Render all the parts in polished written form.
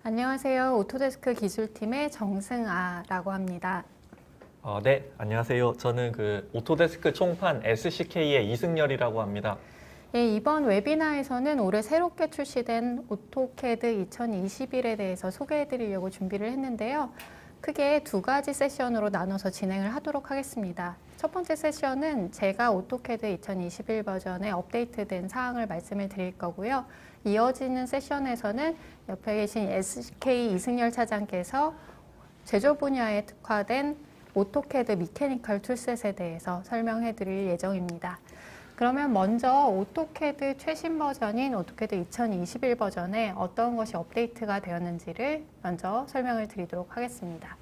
안녕하세요. 오토데스크 기술팀의 정승아라고 합니다. 네, 안녕하세요. 저는 오토데스크 총판 SCK의 이승열이라고 합니다. 예, 이번 웨비나에서는 올해 새롭게 출시된 오토캐드 2021에 대해서 소개해 드리려고 준비를 했는데요. 크게 두 가지 세션으로 나눠서 진행을 하도록 하겠습니다. 첫 번째 세션은 제가 오토캐드 2021 버전에 업데이트된 사항을 말씀을 드릴 거고요. 이어지는 세션에서는 옆에 계신 SK 이승열 차장께서 제조 분야에 특화된 오토캐드 미케니컬 툴셋에 대해서 설명해 드릴 예정입니다. 그러면 먼저 오토캐드 최신 버전인 오토캐드 2021 버전에 어떤 것이 업데이트가 되었는지를 먼저 설명을 드리도록 하겠습니다.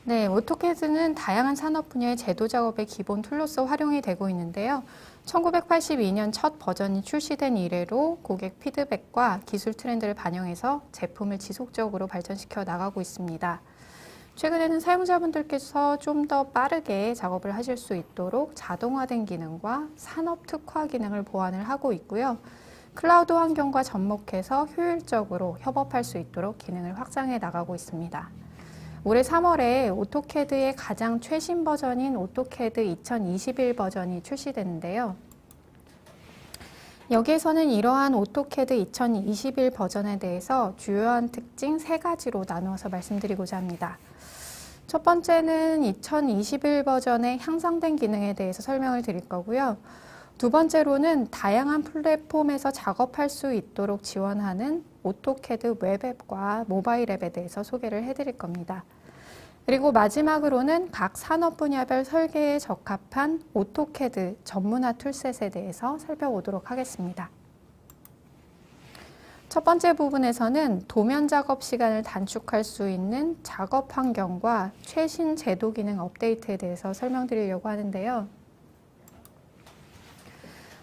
네, 오토캐드는 다양한 산업 분야의 제도 작업의 기본 툴로서 활용이 되고 있는데요. 1982년 첫 버전이 출시된 이래로 고객 피드백과 기술 트렌드를 반영해서 제품을 지속적으로 발전시켜 나가고 있습니다. 최근에는 사용자분들께서 좀 더 빠르게 작업을 하실 수 있도록 자동화된 기능과 산업 특화 기능을 보완을 하고 있고요. 클라우드 환경과 접목해서 효율적으로 협업할 수 있도록 기능을 확장해 나가고 있습니다. 올해 3월에 오토캐드의 가장 최신 버전인 오토캐드 2021 버전이 출시됐는데요. 여기에서는 이러한 오토캐드 2021 버전에 대해서 주요한 특징 3가지로 나누어서 말씀드리고자 합니다. 첫 번째는 2021 버전의 향상된 기능에 대해서 설명을 드릴 거고요. 두 번째로는 다양한 플랫폼에서 작업할 수 있도록 지원하는 오토캐드 웹앱과 모바일 앱에 대해서 소개를 해드릴 겁니다. 그리고 마지막으로는 각 산업 분야별 설계에 적합한 오토캐드 전문화 툴셋에 대해서 살펴보도록 하겠습니다. 첫 번째 부분에서는 도면 작업 시간을 단축할 수 있는 작업 환경과 최신 제도 기능 업데이트에 대해서 설명드리려고 하는데요.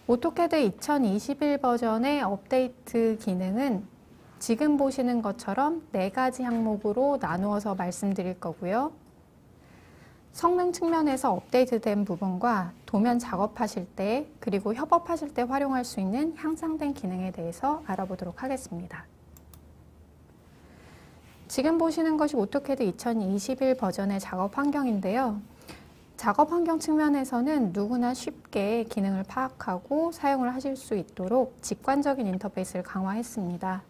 오토캐드 2021 버전의 업데이트 기능은 지금 보시는 것처럼 4가지 항목으로 나누어서 말씀드릴 거고요. 성능 측면에서 업데이트된 부분과 도면 작업하실 때 그리고 협업하실 때 활용할 수 있는 향상된 기능에 대해서 알아보도록 하겠습니다. 지금 보시는 것이 오토캐드 2021 버전의 작업 환경인데요. 작업 환경 측면에서는 누구나 쉽게 기능을 파악하고 사용을 하실 수 있도록 직관적인 인터페이스를 강화했습니다.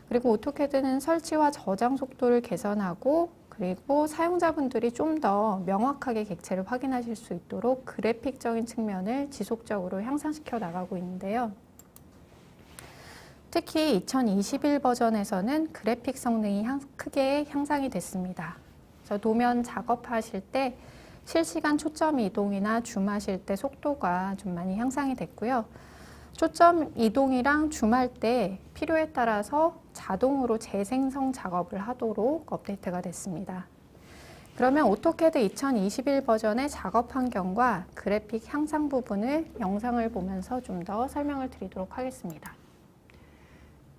그리고 오토캐드는 설치와 저장 속도를 개선하고 그리고 사용자분들이 좀 더 명확하게 객체를 확인하실 수 있도록 그래픽적인 측면을 지속적으로 향상시켜 나가고 있는데요. 특히 2021 버전에서는 그래픽 성능이 크게 향상이 됐습니다. 그래서 도면 작업하실 때 실시간 초점 이동이나 줌하실 때 속도가 좀 많이 향상이 됐고요. 초점 이동이랑 줌할 때 필요에 따라서 자동으로 재생성 작업을 하도록 업데이트가 됐습니다. 그러면 오토캐드 2021 버전의 작업 환경과 그래픽 향상 부분을 영상을 보면서 좀 더 설명을 드리도록 하겠습니다.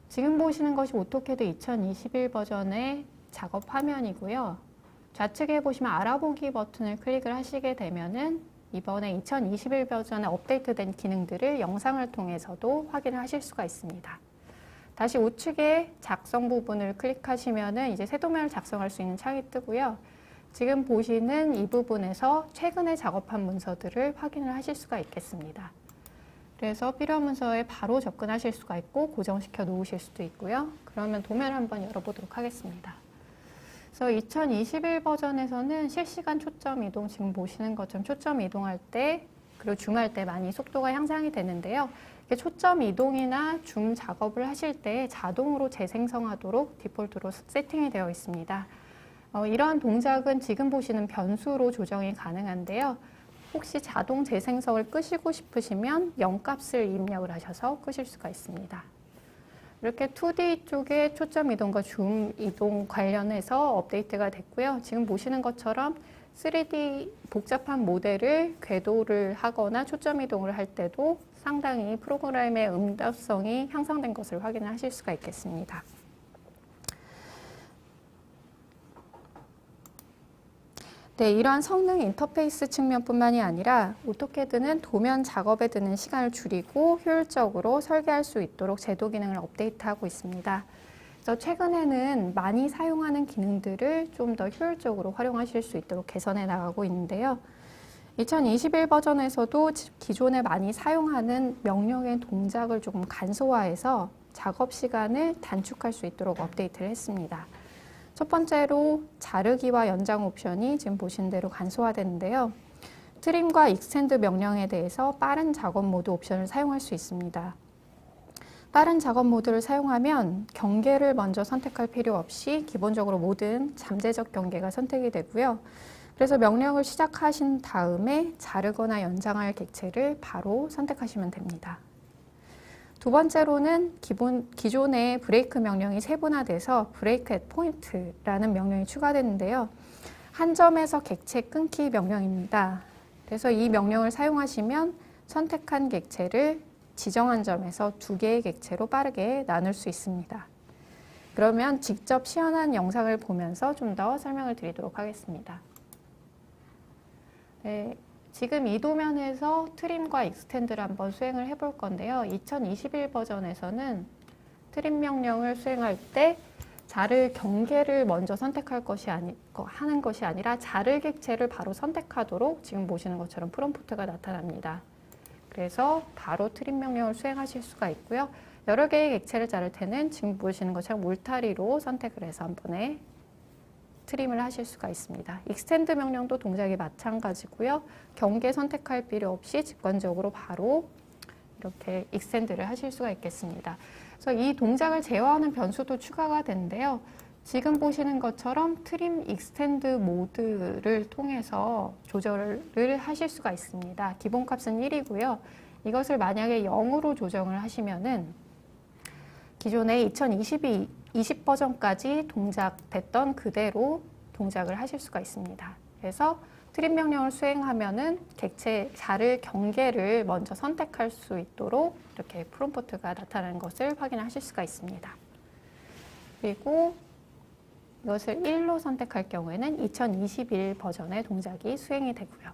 지금 보시는 것이 오토캐드 2021 버전의 작업 화면이고요. 좌측에 보시면 알아보기 버튼을 클릭을 하시게 되면은 이번에 2021 버전에 업데이트된 기능들을 영상을 통해서도 확인을 하실 수가 있습니다. 다시 우측에 작성 부분을 클릭하시면은 이제 새 도면을 작성할 수 있는 창이 뜨고요. 지금 보시는 이 부분에서 최근에 작업한 문서들을 확인을 하실 수가 있겠습니다. 그래서 필요한 문서에 바로 접근하실 수가 있고 고정시켜 놓으실 수도 있고요. 그러면 도면을 한번 열어보도록 하겠습니다. 그래서 2021 버전에서는 실시간 초점 이동, 지금 보시는 것처럼 초점 이동할 때 그리고 줌할 때 많이 속도가 향상이 되는데요. 이게 초점 이동이나 줌 작업을 하실 때 자동으로 재생성하도록 디폴트로 세팅이 되어 있습니다. 이러한 동작은 지금 보시는 변수로 조정이 가능한데요. 혹시 자동 재생성을 끄시고 싶으시면 0값을 입력을 하셔서 끄실 수가 있습니다. 이렇게 2D 쪽에 초점 이동과 줌 이동 관련해서 업데이트가 됐고요. 지금 보시는 것처럼 3D 복잡한 모델을 궤도를 하거나 초점 이동을 할 때도 상당히 프로그램의 응답성이 향상된 것을 확인하실 수가 있겠습니다. 네, 이러한 성능 인터페이스 측면뿐만이 아니라 오토캐드는 도면 작업에 드는 시간을 줄이고 효율적으로 설계할 수 있도록 제도 기능을 업데이트하고 있습니다. 그래서 최근에는 많이 사용하는 기능들을 좀 더 효율적으로 활용하실 수 있도록 개선해 나가고 있는데요. 2021 버전에서도 기존에 많이 사용하는 명령의 동작을 조금 간소화해서 작업 시간을 단축할 수 있도록 업데이트를 했습니다. 첫 번째로 자르기와 연장 옵션이 지금 보신 대로 간소화되는데요. 트림과 익스텐드 명령에 대해서 빠른 작업 모드 옵션을 사용할 수 있습니다. 빠른 작업 모드를 사용하면 경계를 먼저 선택할 필요 없이 기본적으로 모든 잠재적 경계가 선택이 되고요. 그래서 명령을 시작하신 다음에 자르거나 연장할 객체를 바로 선택하시면 됩니다. 두 번째로는 기존의 브레이크 명령이 세분화돼서 브레이크 앳 포인트라는 명령이 추가되는데요. 한 점에서 객체 끊기 명령입니다. 그래서 이 명령을 사용하시면 선택한 객체를 지정한 점에서 두 개의 객체로 빠르게 나눌 수 있습니다. 그러면 직접 시연한 영상을 보면서 좀 더 설명을 드리도록 하겠습니다. 네. 지금 이 도면에서 트림과 익스텐드를 한번 수행을 해볼 건데요. 2021 버전에서는 트림 명령을 수행할 때 자를 경계를 먼저 선택할 하는 것이 아니라 자를 객체를 바로 선택하도록 지금 보시는 것처럼 프롬프트가 나타납니다. 그래서 바로 트림 명령을 수행하실 수가 있고요. 여러 개의 객체를 자를 때는 지금 보시는 것처럼 울타리로 선택을 해서 한 번에 트림을 하실 수가 있습니다. 익스텐드 명령도 동작이 마찬가지고요. 경계 선택할 필요 없이 직관적으로 바로 이렇게 익스텐드를 하실 수가 있겠습니다. 그래서 이 동작을 제어하는 변수도 추가가 되는데요. 지금 보시는 것처럼 트림 익스텐드 모드를 통해서 조절을 하실 수가 있습니다. 기본값은 1이고요. 이것을 만약에 0으로 조정을 하시면은 기존의 2020 버전까지 동작됐던 그대로 동작을 하실 수가 있습니다. 그래서 트림 명령을 수행하면은 객체 자를 경계를 먼저 선택할 수 있도록 이렇게 프롬프트가 나타나는 것을 확인하실 수가 있습니다. 그리고 이것을 1로 선택할 경우에는 2021 버전의 동작이 수행이 되고요.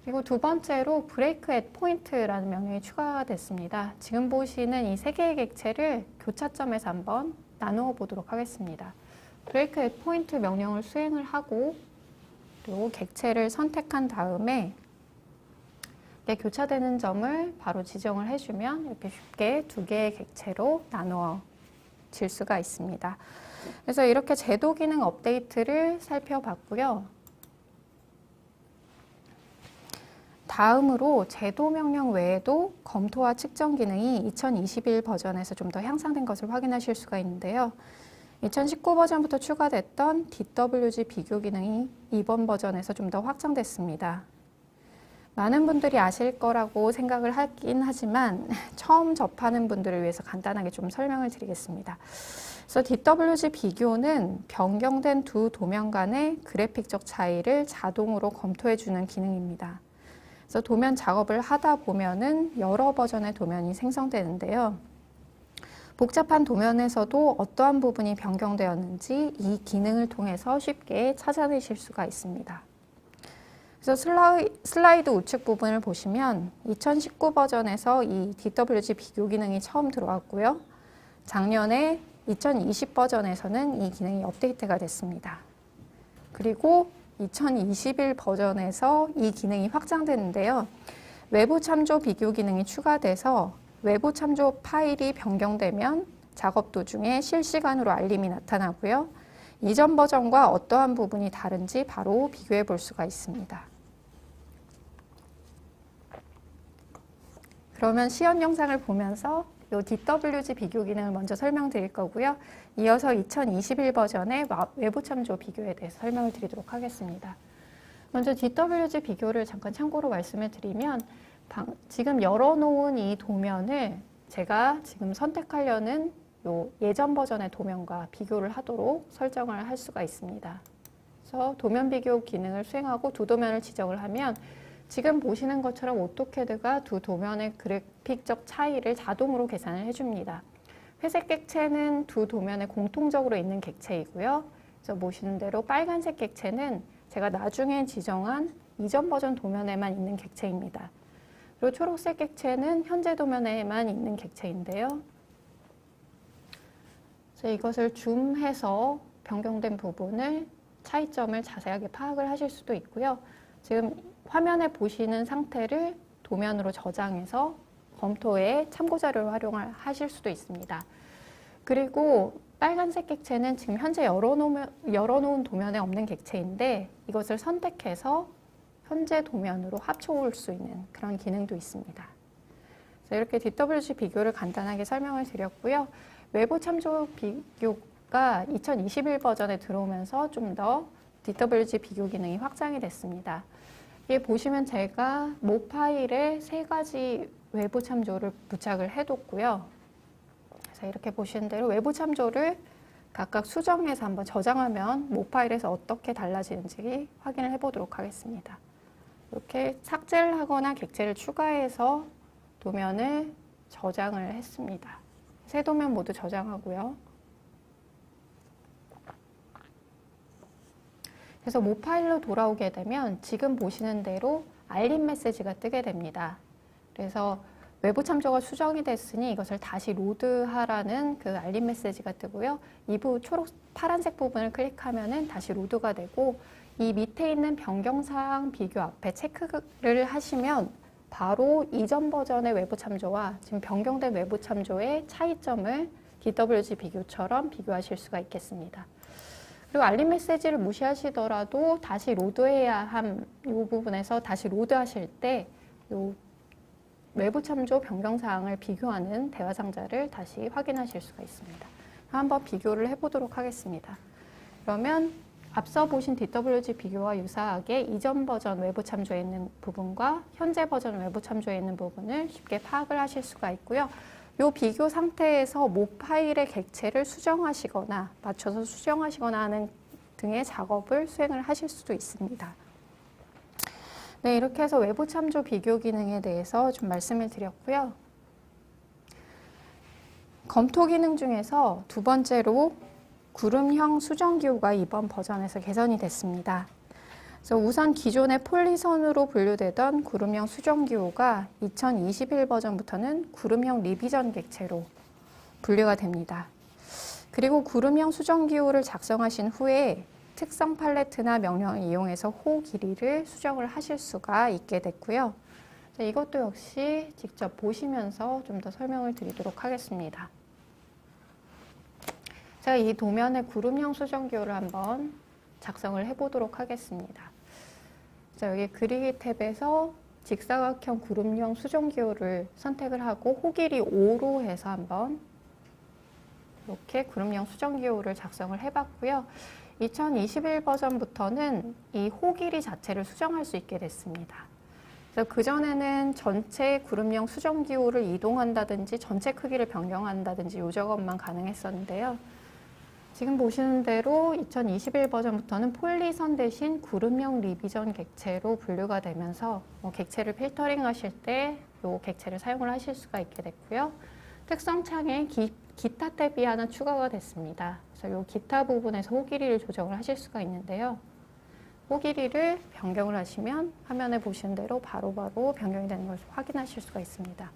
그리고 두 번째로 브레이크 앳 포인트라는 명령이 추가가 됐습니다. 지금 보시는 이 세 개의 객체를 교차점에서 한번 나누어 보도록 하겠습니다. 브레이크 앳 포인트 명령을 수행을 하고 그리고 객체를 선택한 다음에 교차되는 점을 바로 지정을 해주면 이렇게 쉽게 두 개의 객체로 나누어질 수가 있습니다. 그래서 이렇게 제도 기능 업데이트를 살펴봤고요. 다음으로 제도 명령 외에도 검토와 측정 기능이 2021 버전에서 좀 더 향상된 것을 확인하실 수가 있는데요. 2019 버전부터 추가됐던 DWG 비교 기능이 이번 버전에서 좀 더 확장됐습니다. 많은 분들이 아실 거라고 생각을 하긴 하지만 처음 접하는 분들을 위해서 간단하게 좀 설명을 드리겠습니다. 그래서 DWG 비교는 변경된 두 도면 간의 그래픽적 차이를 자동으로 검토해주는 기능입니다. 그래서 도면 작업을 하다 보면은 여러 버전의 도면이 생성되는데요. 복잡한 도면에서도 어떠한 부분이 변경되었는지 이 기능을 통해서 쉽게 찾아내실 수가 있습니다. 그래서 슬라이드 우측 부분을 보시면 2019 버전에서 이 DWG 비교 기능이 처음 들어왔고요. 작년에 2020 버전에서는 이 기능이 업데이트가 됐습니다. 그리고 2021 버전에서 이 기능이 확장되는데요. 외부 참조 비교 기능이 추가돼서 외부 참조 파일이 변경되면 작업 도중에 실시간으로 알림이 나타나고요. 이전 버전과 어떠한 부분이 다른지 바로 비교해 볼 수가 있습니다. 그러면 시연 영상을 보면서 이 DWG 비교 기능을 먼저 설명드릴 거고요. 이어서 2021 버전의 외부 참조 비교에 대해서 설명을 드리도록 하겠습니다. 먼저 DWG 비교를 잠깐 참고로 말씀을 드리면 지금 열어놓은 이 도면을 제가 지금 선택하려는 요 예전 버전의 도면과 비교를 하도록 설정을 할 수가 있습니다. 그래서 도면 비교 기능을 수행하고 두 도면을 지정을 하면 지금 보시는 것처럼 오토캐드가 두 도면의 그래픽적 차이를 자동으로 계산을 해줍니다. 회색 객체는 두 도면에 공통적으로 있는 객체이고요. 그래서 보시는 대로 빨간색 객체는 제가 나중에 지정한 이전 버전 도면에만 있는 객체입니다. 그리고 초록색 객체는 현재 도면에만 있는 객체인데요. 이것을 줌해서 변경된 부분을 차이점을 자세하게 파악을 하실 수도 있고요. 지금 화면에 보시는 상태를 도면으로 저장해서 검토에 참고자료로 활용하실 수도 있습니다. 그리고 빨간색 객체는 지금 현재 열어놓은 도면에 없는 객체인데 이것을 선택해서 현재 도면으로 합쳐올 수 있는 그런 기능도 있습니다. 이렇게 DWG 비교를 간단하게 설명을 드렸고요. 외부 참조 비교가 2021 버전에 들어오면서 좀 더 DWG 비교 기능이 확장이 됐습니다. 여기 보시면 제가 모 파일에 3가지 외부 참조를 부착을 해뒀고요. 그래서 이렇게 보시는 대로 외부 참조를 각각 수정해서 한번 저장하면 모 파일에서 어떻게 달라지는지 확인을 해보도록 하겠습니다. 이렇게 삭제를 하거나 객체를 추가해서 도면을 저장을 했습니다. 세 도면 모두 저장하고요. 그래서 모 파일로 돌아오게 되면 지금 보시는 대로 알림 메시지가 뜨게 됩니다. 그래서 외부 참조가 수정이 됐으니 이것을 다시 로드하라는 그 알림 메시지가 뜨고요. 이 파란색 부분을 클릭하면은 다시 로드가 되고 이 밑에 있는 변경사항 비교 앞에 체크를 하시면 바로 이전 버전의 외부 참조와 지금 변경된 외부 참조의 차이점을 DWG 비교처럼 비교하실 수가 있겠습니다. 그리고 알림 메시지를 무시하시더라도 다시 로드해야 함 이 부분에서 다시 로드하실 때 이 외부 참조 변경 사항을 비교하는 대화 상자를 다시 확인하실 수가 있습니다. 한번 비교를 해보도록 하겠습니다. 그러면 앞서 보신 DWG 비교와 유사하게 이전 버전 외부 참조에 있는 부분과 현재 버전 외부 참조에 있는 부분을 쉽게 파악을 하실 수가 있고요. 이 비교 상태에서 모 파일의 객체를 수정하시거나 맞춰서 수정하시거나 하는 등의 작업을 수행을 하실 수도 있습니다. 네, 이렇게 해서 외부 참조 비교 기능에 대해서 좀 말씀을 드렸고요. 검토 기능 중에서 두 번째로 구름형 수정 기호가 이번 버전에서 개선이 됐습니다. 그래서 우선 기존의 폴리선으로 분류되던 구름형 수정 기호가 2021 버전부터는 구름형 리비전 객체로 분류가 됩니다. 그리고 구름형 수정 기호를 작성하신 후에 특성 팔레트나 명령을 이용해서 호 길이를 수정을 하실 수가 있게 됐고요. 이것도 역시 직접 보시면서 좀 더 설명을 드리도록 하겠습니다. 제가 이 도면의 구름형 수정 기호를 한번 작성을 해보도록 하겠습니다. 자, 여기 그리기 탭에서 직사각형 구름형 수정 기호를 선택을 하고 호 길이 5로 해서 한번 이렇게 구름형 수정 기호를 작성을 해봤고요. 2021 버전부터는 이 호 길이 자체를 수정할 수 있게 됐습니다. 그래서 그전에는 전체 구름형 수정 기호를 이동한다든지 전체 크기를 변경한다든지 이 작업만 가능했었는데요. 지금 보시는 대로 2021 버전부터는 폴리선 대신 구름형 리비전 객체로 분류가 되면서 객체를 필터링 하실 때 이 객체를 사용을 하실 수가 있게 됐고요. 특성창에 기타 탭이 하나 추가가 됐습니다. 그래서 이 기타 부분에서 호 길이를 조정을 하실 수가 있는데요. 호 길이를 변경을 하시면 화면에 보시는 대로 바로바로 변경이 되는 것을 확인하실 수가 있습니다.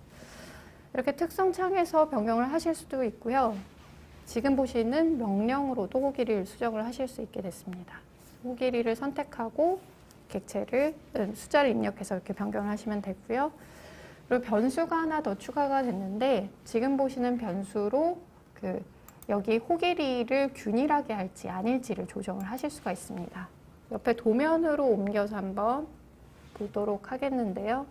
이렇게 특성창에서 변경을 하실 수도 있고요. 지금 보시는 명령으로도 호 길이를 수정을 하실 수 있게 됐습니다. 호 길이를 선택하고 객체를 숫자를 입력해서 이렇게 변경을 하시면 되고요. 그리고 변수가 하나 더 추가가 됐는데 지금 보시는 변수로 여기 호 길이를 균일하게 할지 아닐지를 조정을 하실 수가 있습니다. 옆에 도면으로 옮겨서 한번 보도록 하겠는데요.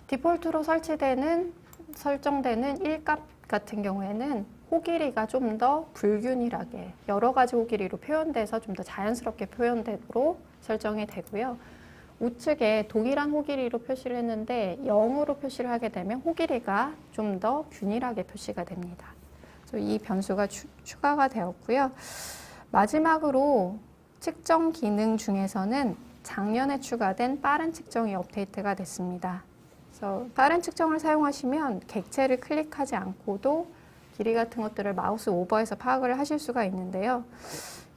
디폴트로 설정되는 1값 같은 경우에는 호 길이가 좀 더 불균일하게 여러 가지 호 길이로 표현돼서 좀 더 자연스럽게 표현되도록 설정이 되고요. 우측에 동일한 호 길이로 표시를 했는데 0으로 표시를 하게 되면 호 길이가 좀 더 균일하게 표시가 됩니다. 그래서 이 변수가 추가가 되었고요. 마지막으로 측정 기능 중에서는 작년에 추가된 빠른 측정이 업데이트가 됐습니다. 그래서 빠른 측정을 사용하시면 객체를 클릭하지 않고도 길이 같은 것들을 마우스 오버해서 파악을 하실 수가 있는데요.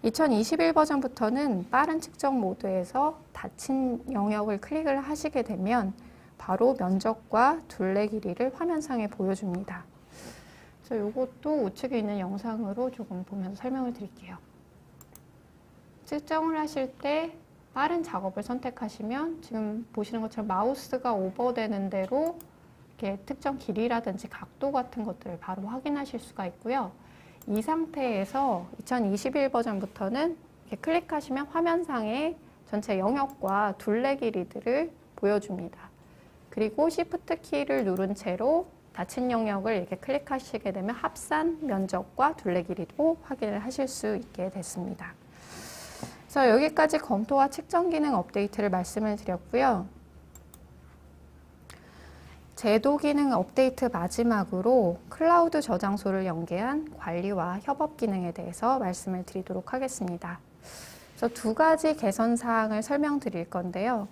2021 버전부터는 빠른 측정 모드에서 닫힌 영역을 클릭을 하시게 되면 바로 면적과 둘레 길이를 화면상에 보여줍니다. 그래서 이것도 우측에 있는 영상으로 조금 보면서 설명을 드릴게요. 측정을 하실 때 빠른 작업을 선택하시면 지금 보시는 것처럼 마우스가 오버되는 대로 이렇게 특정 길이라든지 각도 같은 것들을 바로 확인하실 수가 있고요. 이 상태에서 2021 버전부터는 이렇게 클릭하시면 화면상에 전체 영역과 둘레 길이들을 보여줍니다. 그리고 Shift 키를 누른 채로 닫힌 영역을 이렇게 클릭하시게 되면 합산 면적과 둘레 길이도 확인을 하실 수 있게 됐습니다. 그래서 여기까지 검토와 측정 기능 업데이트를 말씀을 드렸고요. 제도 기능 업데이트 마지막으로 클라우드 저장소를 연계한 관리와 협업 기능에 대해서 말씀을 드리도록 하겠습니다. 그래서 두 가지 개선 사항을 설명드릴 건데요.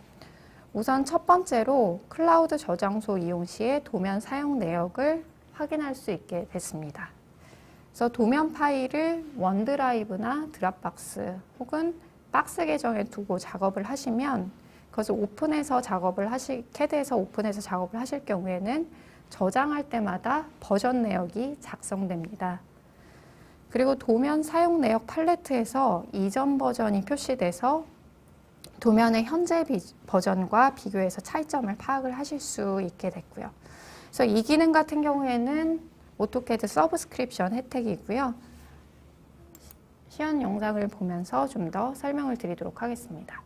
우선 첫 번째로 클라우드 저장소 이용 시에 도면 사용 내역을 확인할 수 있게 됐습니다. 그래서 도면 파일을 원드라이브나 드랍박스 혹은 박스 계정에 두고 작업을 하시면 그것을 오픈해서 작업을 캐드에서 오픈해서 작업을 하실 경우에는 저장할 때마다 버전 내역이 작성됩니다. 그리고 도면 사용 내역 팔레트에서 이전 버전이 표시돼서 도면의 현재 버전과 비교해서 차이점을 파악을 하실 수 있게 됐고요. 그래서 이 기능 같은 경우에는 오토캐드 서브스크립션 혜택이고요. 시연 영상을 보면서 좀 더 설명을 드리도록 하겠습니다.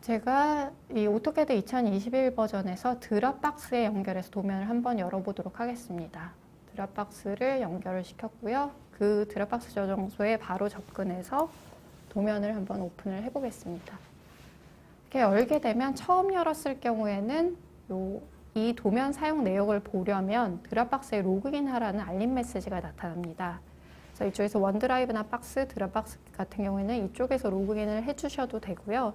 제가 이 오토캐드 2021 버전에서 드랍박스에 연결해서 도면을 한번 열어보도록 하겠습니다. 드랍박스를 연결을 시켰고요. 그 드랍박스 저장소에 바로 접근해서 도면을 한번 오픈을 해보겠습니다. 이렇게 열게 되면 처음 열었을 경우에는 이 도면 사용 내역을 보려면 드랍박스에 로그인하라는 알림 메시지가 나타납니다. 그래서 이쪽에서 원드라이브나 박스, 드랍박스 같은 경우에는 이쪽에서 로그인을 해주셔도 되고요.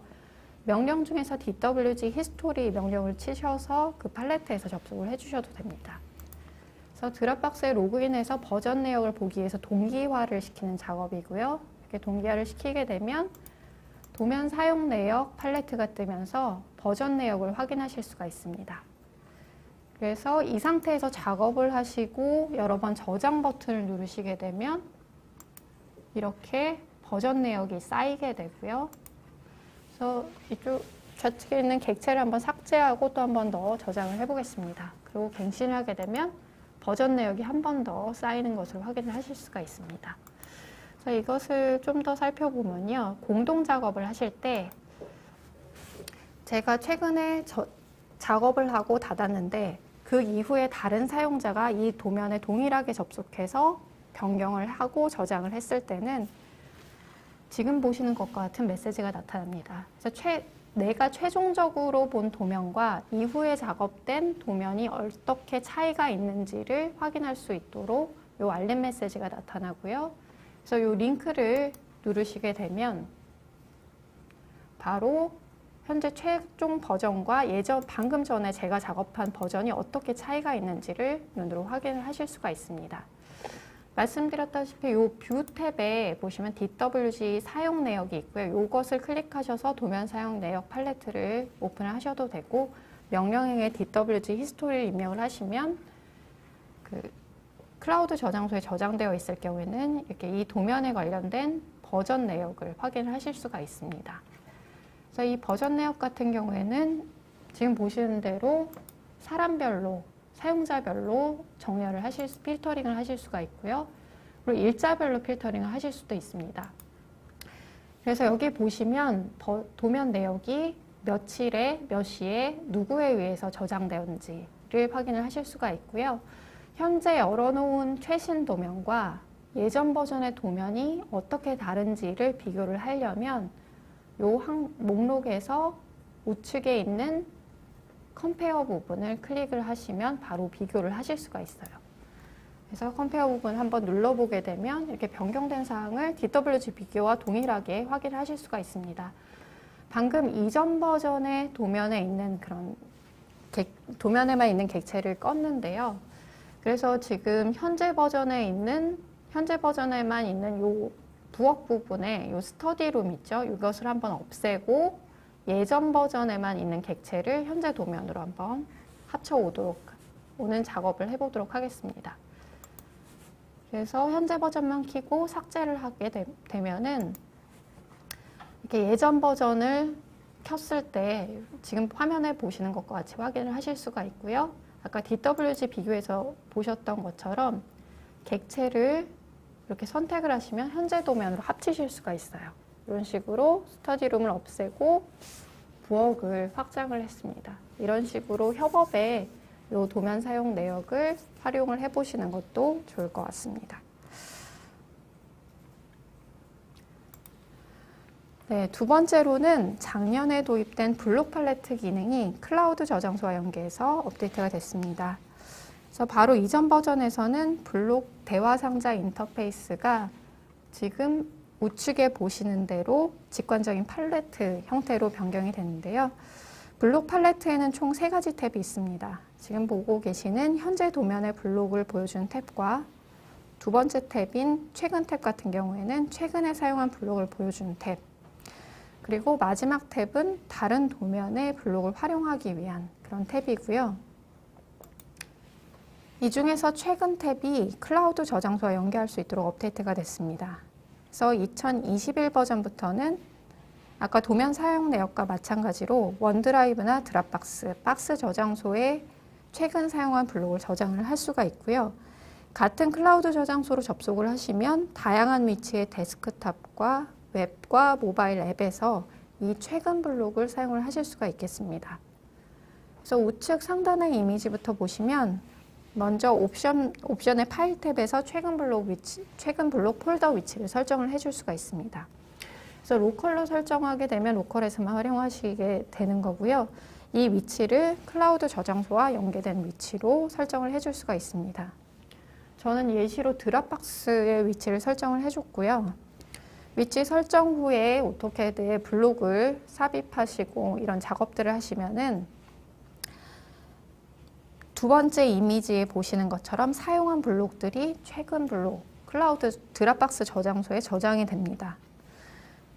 명령 중에서 DWG 히스토리 명령을 치셔서 그 팔레트에서 접속을 해주셔도 됩니다. 그래서 드랍박스에 로그인해서 버전 내역을 보기 위해서 동기화를 시키는 작업이고요. 이렇게 동기화를 시키게 되면 도면 사용 내역 팔레트가 뜨면서 버전 내역을 확인하실 수가 있습니다. 그래서 이 상태에서 작업을 하시고 여러 번 저장 버튼을 누르시게 되면 이렇게 버전 내역이 쌓이게 되고요. 그래서 이쪽 좌측에 있는 객체를 한번 삭제하고 또 한 번 더 저장을 해보겠습니다. 그리고 갱신을 하게 되면 버전 내역이 한 번 더 쌓이는 것을 확인을 하실 수가 있습니다. 그래서 이것을 좀 더 살펴보면요. 공동 작업을 하실 때 제가 최근에 작업을 하고 닫았는데 그 이후에 다른 사용자가 이 도면에 동일하게 접속해서 변경을 하고 저장을 했을 때는 지금 보시는 것과 같은 메시지가 나타납니다. 그래서 내가 최종적으로 본 도면과 이후에 작업된 도면이 어떻게 차이가 있는지를 확인할 수 있도록 이 알림 메시지가 나타나고요. 그래서 이 링크를 누르시게 되면 바로 현재 최종 버전과 방금 전에 제가 작업한 버전이 어떻게 차이가 있는지를 눈으로 확인을 하실 수가 있습니다. 말씀드렸다시피 이 뷰 탭에 보시면 DWG 사용 내역이 있고요. 이것을 클릭하셔서 도면 사용 내역 팔레트를 오픈을 하셔도 되고 명령행에 DWG 히스토리를 입력을 하시면 그 클라우드 저장소에 저장되어 있을 경우에는 이렇게 이 도면에 관련된 버전 내역을 확인을 하실 수가 있습니다. 그래서 이 버전 내역 같은 경우에는 지금 보시는 대로 사람별로 사용자별로 정렬을 필터링을 하실 수가 있고요. 그리고 일자별로 필터링을 하실 수도 있습니다. 그래서 여기 보시면 도면 내역이 며칠에 몇 시에 누구에 의해서 저장되었는지를 확인을 하실 수가 있고요. 현재 열어놓은 최신 도면과 예전 버전의 도면이 어떻게 다른지를 비교를 하려면 이 목록에서 우측에 있는 컴페어 부분을 클릭을 하시면 바로 비교를 하실 수가 있어요. 그래서 컴페어 부분 한번 눌러보게 되면 이렇게 변경된 사항을 DWG 비교와 동일하게 확인하실 수가 있습니다. 방금 이전 버전의 도면에 있는 도면에만 있는 객체를 껐는데요. 그래서 지금 현재 버전에 있는 현재 버전에만 있는 요 부엌 부분에 요 스터디룸 있죠? 이것을 한번 없애고 예전 버전에만 있는 객체를 현재 도면으로 한번 합쳐 오는 작업을 해보도록 하겠습니다. 그래서 현재 버전만 켜고 삭제를 하게 되면은 이렇게 예전 버전을 켰을 때 지금 화면에 보시는 것과 같이 확인을 하실 수가 있고요. 아까 DWG 비교해서 보셨던 것처럼 객체를 이렇게 선택을 하시면 현재 도면으로 합치실 수가 있어요. 이런 식으로 스터디룸을 없애고 부엌을 확장을 했습니다. 이런 식으로 협업에 이 도면 사용 내역을 활용을 해보시는 것도 좋을 것 같습니다. 네, 두 번째로는 작년에 도입된 블록 팔레트 기능이 클라우드 저장소와 연계해서 업데이트가 됐습니다. 그래서 바로 이전 버전에서는 블록 대화 상자 인터페이스가 지금 우측에 보시는 대로 직관적인 팔레트 형태로 변경이 됐는데요. 블록 팔레트에는 총 3가지 탭이 있습니다. 지금 보고 계시는 현재 도면의 블록을 보여주는 탭과 두 번째 탭인 최근 탭 같은 경우에는 최근에 사용한 블록을 보여주는 탭, 그리고 마지막 탭은 다른 도면의 블록을 활용하기 위한 그런 탭이고요. 이 중에서 최근 탭이 클라우드 저장소와 연계할 수 있도록 업데이트가 됐습니다. 그래서 2021 버전부터는 아까 도면 사용 내역과 마찬가지로 원드라이브나 드랍박스, 박스 저장소에 최근 사용한 블록을 저장을 할 수가 있고요. 같은 클라우드 저장소로 접속을 하시면 다양한 위치의 데스크탑과 웹과 모바일 앱에서 이 최근 블록을 사용을 하실 수가 있겠습니다. 그래서 우측 상단의 이미지부터 보시면 먼저 옵션의 파일 탭에서 최근 블록 폴더 위치를 설정을 해줄 수가 있습니다. 그래서 로컬로 설정하게 되면 로컬에서만 활용하시게 되는 거고요. 이 위치를 클라우드 저장소와 연계된 위치로 설정을 해줄 수가 있습니다. 저는 예시로 드랍박스의 위치를 설정을 해줬고요. 위치 설정 후에 오토캐드에 블록을 삽입하시고 이런 작업들을 하시면은 두 번째 이미지에 보시는 것처럼 사용한 블록들이 최근 블록, 클라우드 드랍박스 저장소에 저장이 됩니다.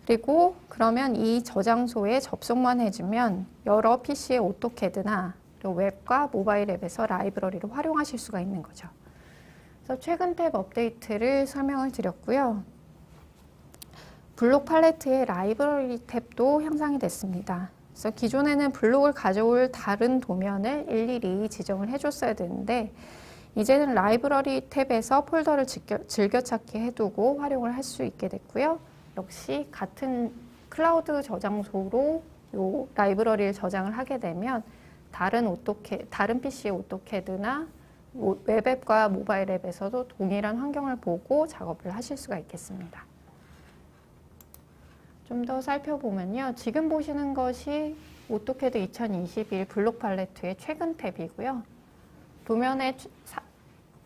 그리고 그러면 이 저장소에 접속만 해주면 여러 PC의 오토캐드나 웹과 모바일 앱에서 라이브러리를 활용하실 수가 있는 거죠. 그래서 최근 탭 업데이트를 설명을 드렸고요. 블록 팔레트의 라이브러리 탭도 향상이 됐습니다. 그래서 기존에는 블록을 가져올 다른 도면을 일일이 지정을 해줬어야 되는데 이제는 라이브러리 탭에서 폴더를 즐겨찾기 해두고 활용을 할 수 있게 됐고요. 역시 같은 클라우드 저장소로 이 라이브러리를 저장을 하게 되면 다른 PC의 오토캐드나 웹앱과 모바일 앱에서도 동일한 환경을 보고 작업을 하실 수가 있겠습니다. 좀 더 살펴보면요. 지금 보시는 것이 오토캐드 2021 블록 팔레트의 최근 탭이고요. 도면에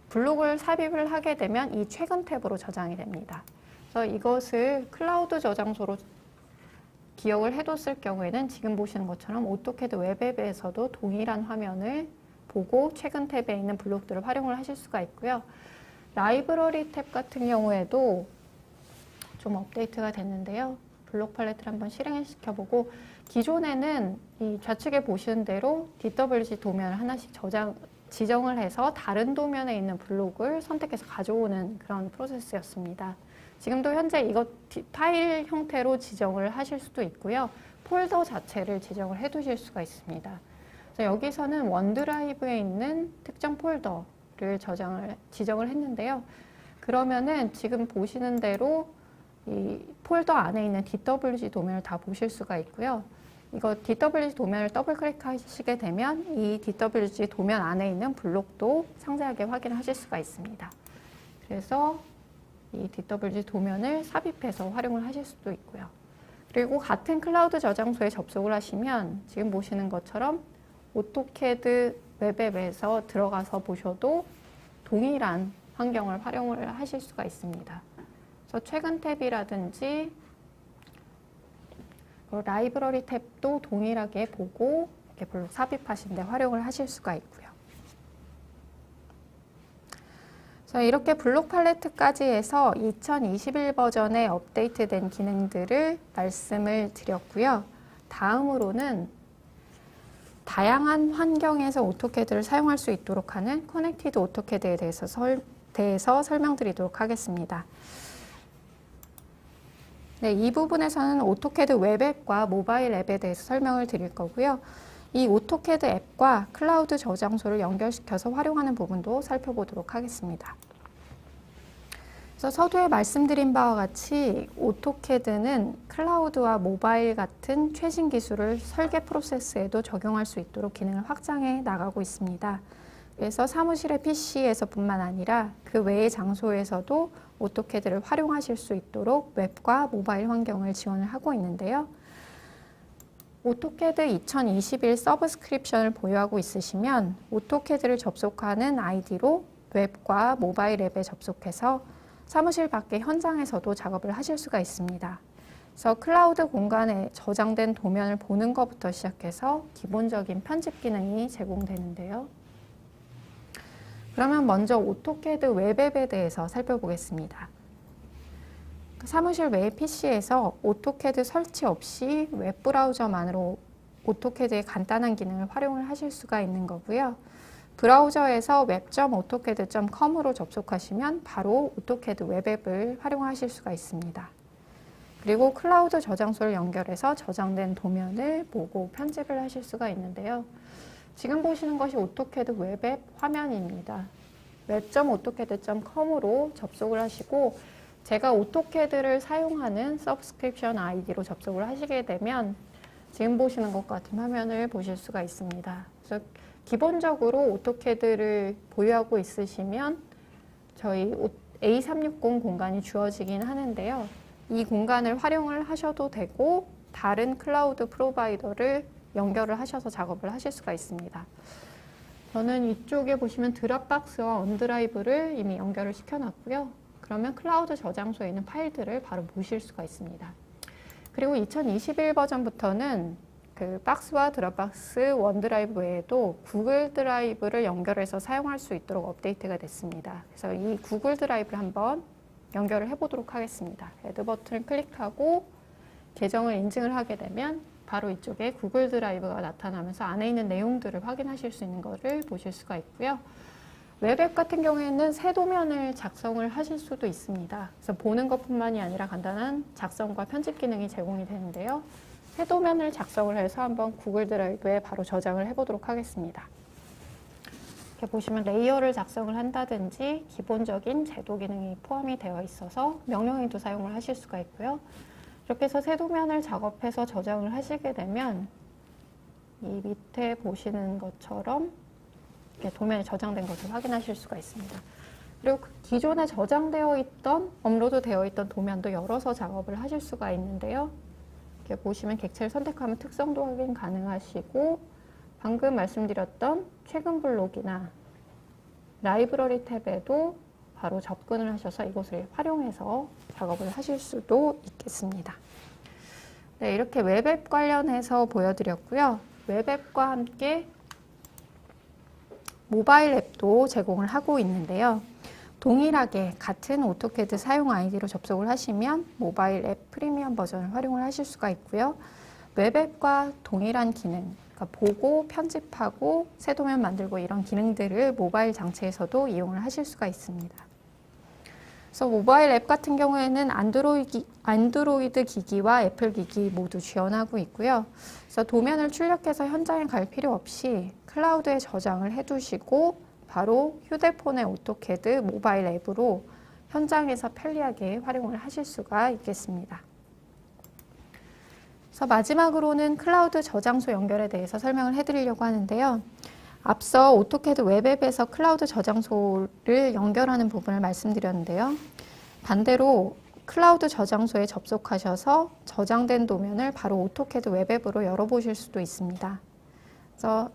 블록을 삽입을 하게 되면 이 최근 탭으로 저장이 됩니다. 그래서 이것을 클라우드 저장소로 기억을 해뒀을 경우에는 지금 보시는 것처럼 오토캐드 웹앱에서도 동일한 화면을 보고 최근 탭에 있는 블록들을 활용을 하실 수가 있고요. 라이브러리 탭 같은 경우에도 좀 업데이트가 됐는데요. 블록 팔레트를 한번 실행을 시켜보고 기존에는 이 좌측에 보시는 대로 DWG 도면을 하나씩 지정을 해서 다른 도면에 있는 블록을 선택해서 가져오는 그런 프로세스였습니다. 지금도 현재 이것 파일 형태로 지정을 하실 수도 있고요. 폴더 자체를 지정을 해두실 수가 있습니다. 그래서 여기서는 원드라이브에 있는 특정 폴더를 지정을 했는데요. 그러면은 지금 보시는 대로 이 폴더 안에 있는 DWG 도면을 다 보실 수가 있고요. 이거 DWG 도면을 더블 클릭하시게 되면 이 DWG 도면 안에 있는 블록도 상세하게 확인하실 수가 있습니다. 그래서 이 DWG 도면을 삽입해서 활용을 하실 수도 있고요. 그리고 같은 클라우드 저장소에 접속을 하시면 지금 보시는 것처럼 오토캐드 웹앱에서 들어가서 보셔도 동일한 환경을 활용을 하실 수가 있습니다. 그래서 최근 탭이라든지 라이브러리 탭도 동일하게 보고 이렇게 블록 삽입하신 데 활용을 하실 수가 있고요. 자, 이렇게 블록 팔레트까지 해서 2021 버전에 업데이트된 기능들을 말씀을 드렸고요. 다음으로는 다양한 환경에서 오토캐드를 사용할 수 있도록 하는 커넥티드 오토캐드에 대해서 설명드리도록 하겠습니다. 네, 이 부분에서는 오토캐드 웹앱과 모바일 앱에 대해서 설명을 드릴 거고요. 이 오토캐드 앱과 클라우드 저장소를 연결시켜서 활용하는 부분도 살펴보도록 하겠습니다. 그래서 서두에 말씀드린 바와 같이 오토캐드는 클라우드와 모바일 같은 최신 기술을 설계 프로세스에도 적용할 수 있도록 기능을 확장해 나가고 있습니다. 그래서 사무실의 PC에서 뿐만 아니라 그 외의 장소에서도 오토캐드를 활용하실 수 있도록 웹과 모바일 환경을 지원을 하고 있는데요. 오토캐드 2021 서브스크립션을 보유하고 있으시면 오토캐드를 접속하는 아이디로 웹과 모바일 앱에 접속해서 사무실 밖의 현장에서도 작업을 하실 수가 있습니다. 그래서 클라우드 공간에 저장된 도면을 보는 것부터 시작해서 기본적인 편집 기능이 제공되는데요. 그러면 먼저 오토캐드 웹앱에 대해서 살펴보겠습니다. 사무실 외의 PC에서 오토캐드 설치 없이 웹브라우저만으로 오토캐드의 간단한 기능을 활용을 하실 수가 있는 거고요. 브라우저에서 web.autocad.com으로 접속하시면 바로 오토캐드 웹앱을 활용하실 수가 있습니다. 그리고 클라우드 저장소를 연결해서 저장된 도면을 보고 편집을 하실 수가 있는데요. 지금 보시는 것이 오토캐드 웹앱 화면입니다. web.autocad.com으로 접속을 하시고 제가 오토캐드를 사용하는 서브스크립션 아이디로 접속을 하시게 되면 지금 보시는 것 같은 화면을 보실 수가 있습니다. 그래서 기본적으로 오토캐드를 보유하고 있으시면 저희 A360 공간이 주어지긴 하는데요. 이 공간을 활용을 하셔도 되고 다른 클라우드 프로바이더를 연결을 하셔서 작업을 하실 수가 있습니다. 저는 이쪽에 보시면 드랍박스와 언드라이브를 이미 연결을 시켜놨고요. 그러면 클라우드 저장소에 있는 파일들을 바로 보실 수가 있습니다. 그리고 2021 버전부터는 그 박스와 드랍박스, 원드라이브 외에도 구글 드라이브를 연결해서 사용할 수 있도록 업데이트가 됐습니다. 그래서 이 구글 드라이브를 한번 연결을 해보도록 하겠습니다. 애드 버튼을 클릭하고 계정을 인증을 하게 되면 바로 이쪽에 구글 드라이브가 나타나면서 안에 있는 내용들을 확인하실 수 있는 것을 보실 수가 있고요. 웹앱 같은 경우에는 새 도면을 작성을 하실 수도 있습니다. 그래서 보는 것뿐만이 아니라 간단한 작성과 편집 기능이 제공이 되는데요. 새 도면을 작성을 해서 한번 구글 드라이브에 바로 저장을 해보도록 하겠습니다. 이렇게 보시면 레이어를 작성을 한다든지 기본적인 제도 기능이 포함이 되어 있어서 명령어도 사용을 하실 수가 있고요. 이렇게 해서 새 도면을 작업해서 저장을 하시게 되면 이 밑에 보시는 것처럼 이렇게 도면에 저장된 것을 확인하실 수가 있습니다. 그리고 기존에 저장되어 있던, 업로드되어 있던 도면도 열어서 작업을 하실 수가 있는데요. 이렇게 보시면 객체를 선택하면 특성도 확인 가능하시고 방금 말씀드렸던 최근 블록이나 라이브러리 탭에도 바로 접근을 하셔서 이것을 활용해서 작업을 하실 수도 있겠습니다. 네, 이렇게 웹앱 관련해서 보여드렸고요. 웹앱과 함께 모바일 앱도 제공을 하고 있는데요. 동일하게 같은 오토캐드 사용 아이디로 접속을 하시면 모바일 앱 프리미엄 버전을 활용을 하실 수가 있고요. 웹앱과 동일한 기능, 그러니까 보고 편집하고 새 도면 만들고 이런 기능들을 모바일 장치에서도 이용을 하실 수가 있습니다. 그래서 모바일 앱 같은 경우에는 안드로이드 기기와 애플 기기 모두 지원하고 있고요. 그래서 도면을 출력해서 현장에 갈 필요 없이 클라우드에 저장을 해두시고 바로 휴대폰의 오토캐드 모바일 앱으로 현장에서 편리하게 활용을 하실 수가 있겠습니다. 그래서 마지막으로는 클라우드 저장소 연결에 대해서 설명을 해드리려고 하는데요. 앞서 오토캐드 웹앱에서 클라우드 저장소를 연결하는 부분을 말씀드렸는데요. 반대로 클라우드 저장소에 접속하셔서 저장된 도면을 바로 오토캐드 웹앱으로 열어보실 수도 있습니다. 그래서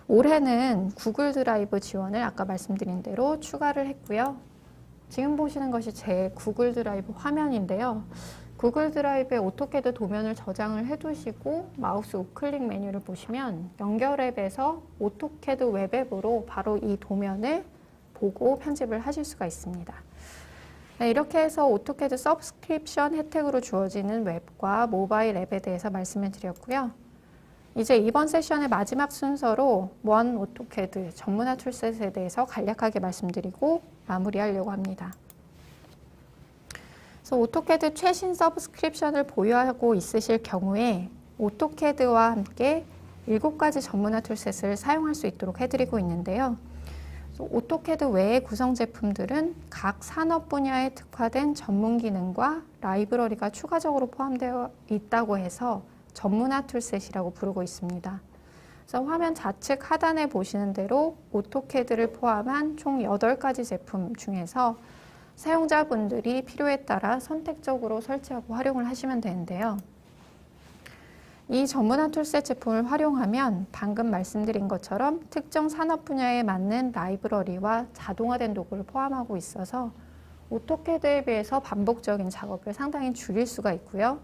올해는 구글 드라이브 지원을 아까 말씀드린 대로 추가를 했고요. 지금 보시는 것이 제 구글 드라이브 화면인데요. 구글 드라이브에 오토캐드 도면을 저장을 해두시고 마우스 우클릭 메뉴를 보시면 연결 앱에서 오토캐드 웹앱으로 바로 이 도면을 보고 편집을 하실 수가 있습니다. 네, 이렇게 해서 오토캐드 서브스크립션 혜택으로 주어지는 웹과 모바일 앱에 대해서 말씀을 드렸고요. 이제 이번 세션의 마지막 순서로 원 오토캐드 전문화 툴셋에 대해서 간략하게 말씀드리고 마무리하려고 합니다. 그래서 오토캐드 최신 서브스크립션을 보유하고 있으실 경우에 오토캐드와 함께 7가지 전문화 툴셋을 사용할 수 있도록 해드리고 있는데요. 오토캐드 외의 구성 제품들은 각 산업 분야에 특화된 전문 기능과 라이브러리가 추가적으로 포함되어 있다고 해서 전문화 툴셋이라고 부르고 있습니다. 그래서 화면 좌측 하단에 보시는 대로 오토캐드를 포함한 총 8가지 제품 중에서 사용자분들이 필요에 따라 선택적으로 설치하고 활용을 하시면 되는데요. 이 전문화 툴셋 제품을 활용하면 방금 말씀드린 것처럼 특정 산업 분야에 맞는 라이브러리와 자동화된 도구를 포함하고 있어서 오토캐드에 비해서 반복적인 작업을 상당히 줄일 수가 있고요.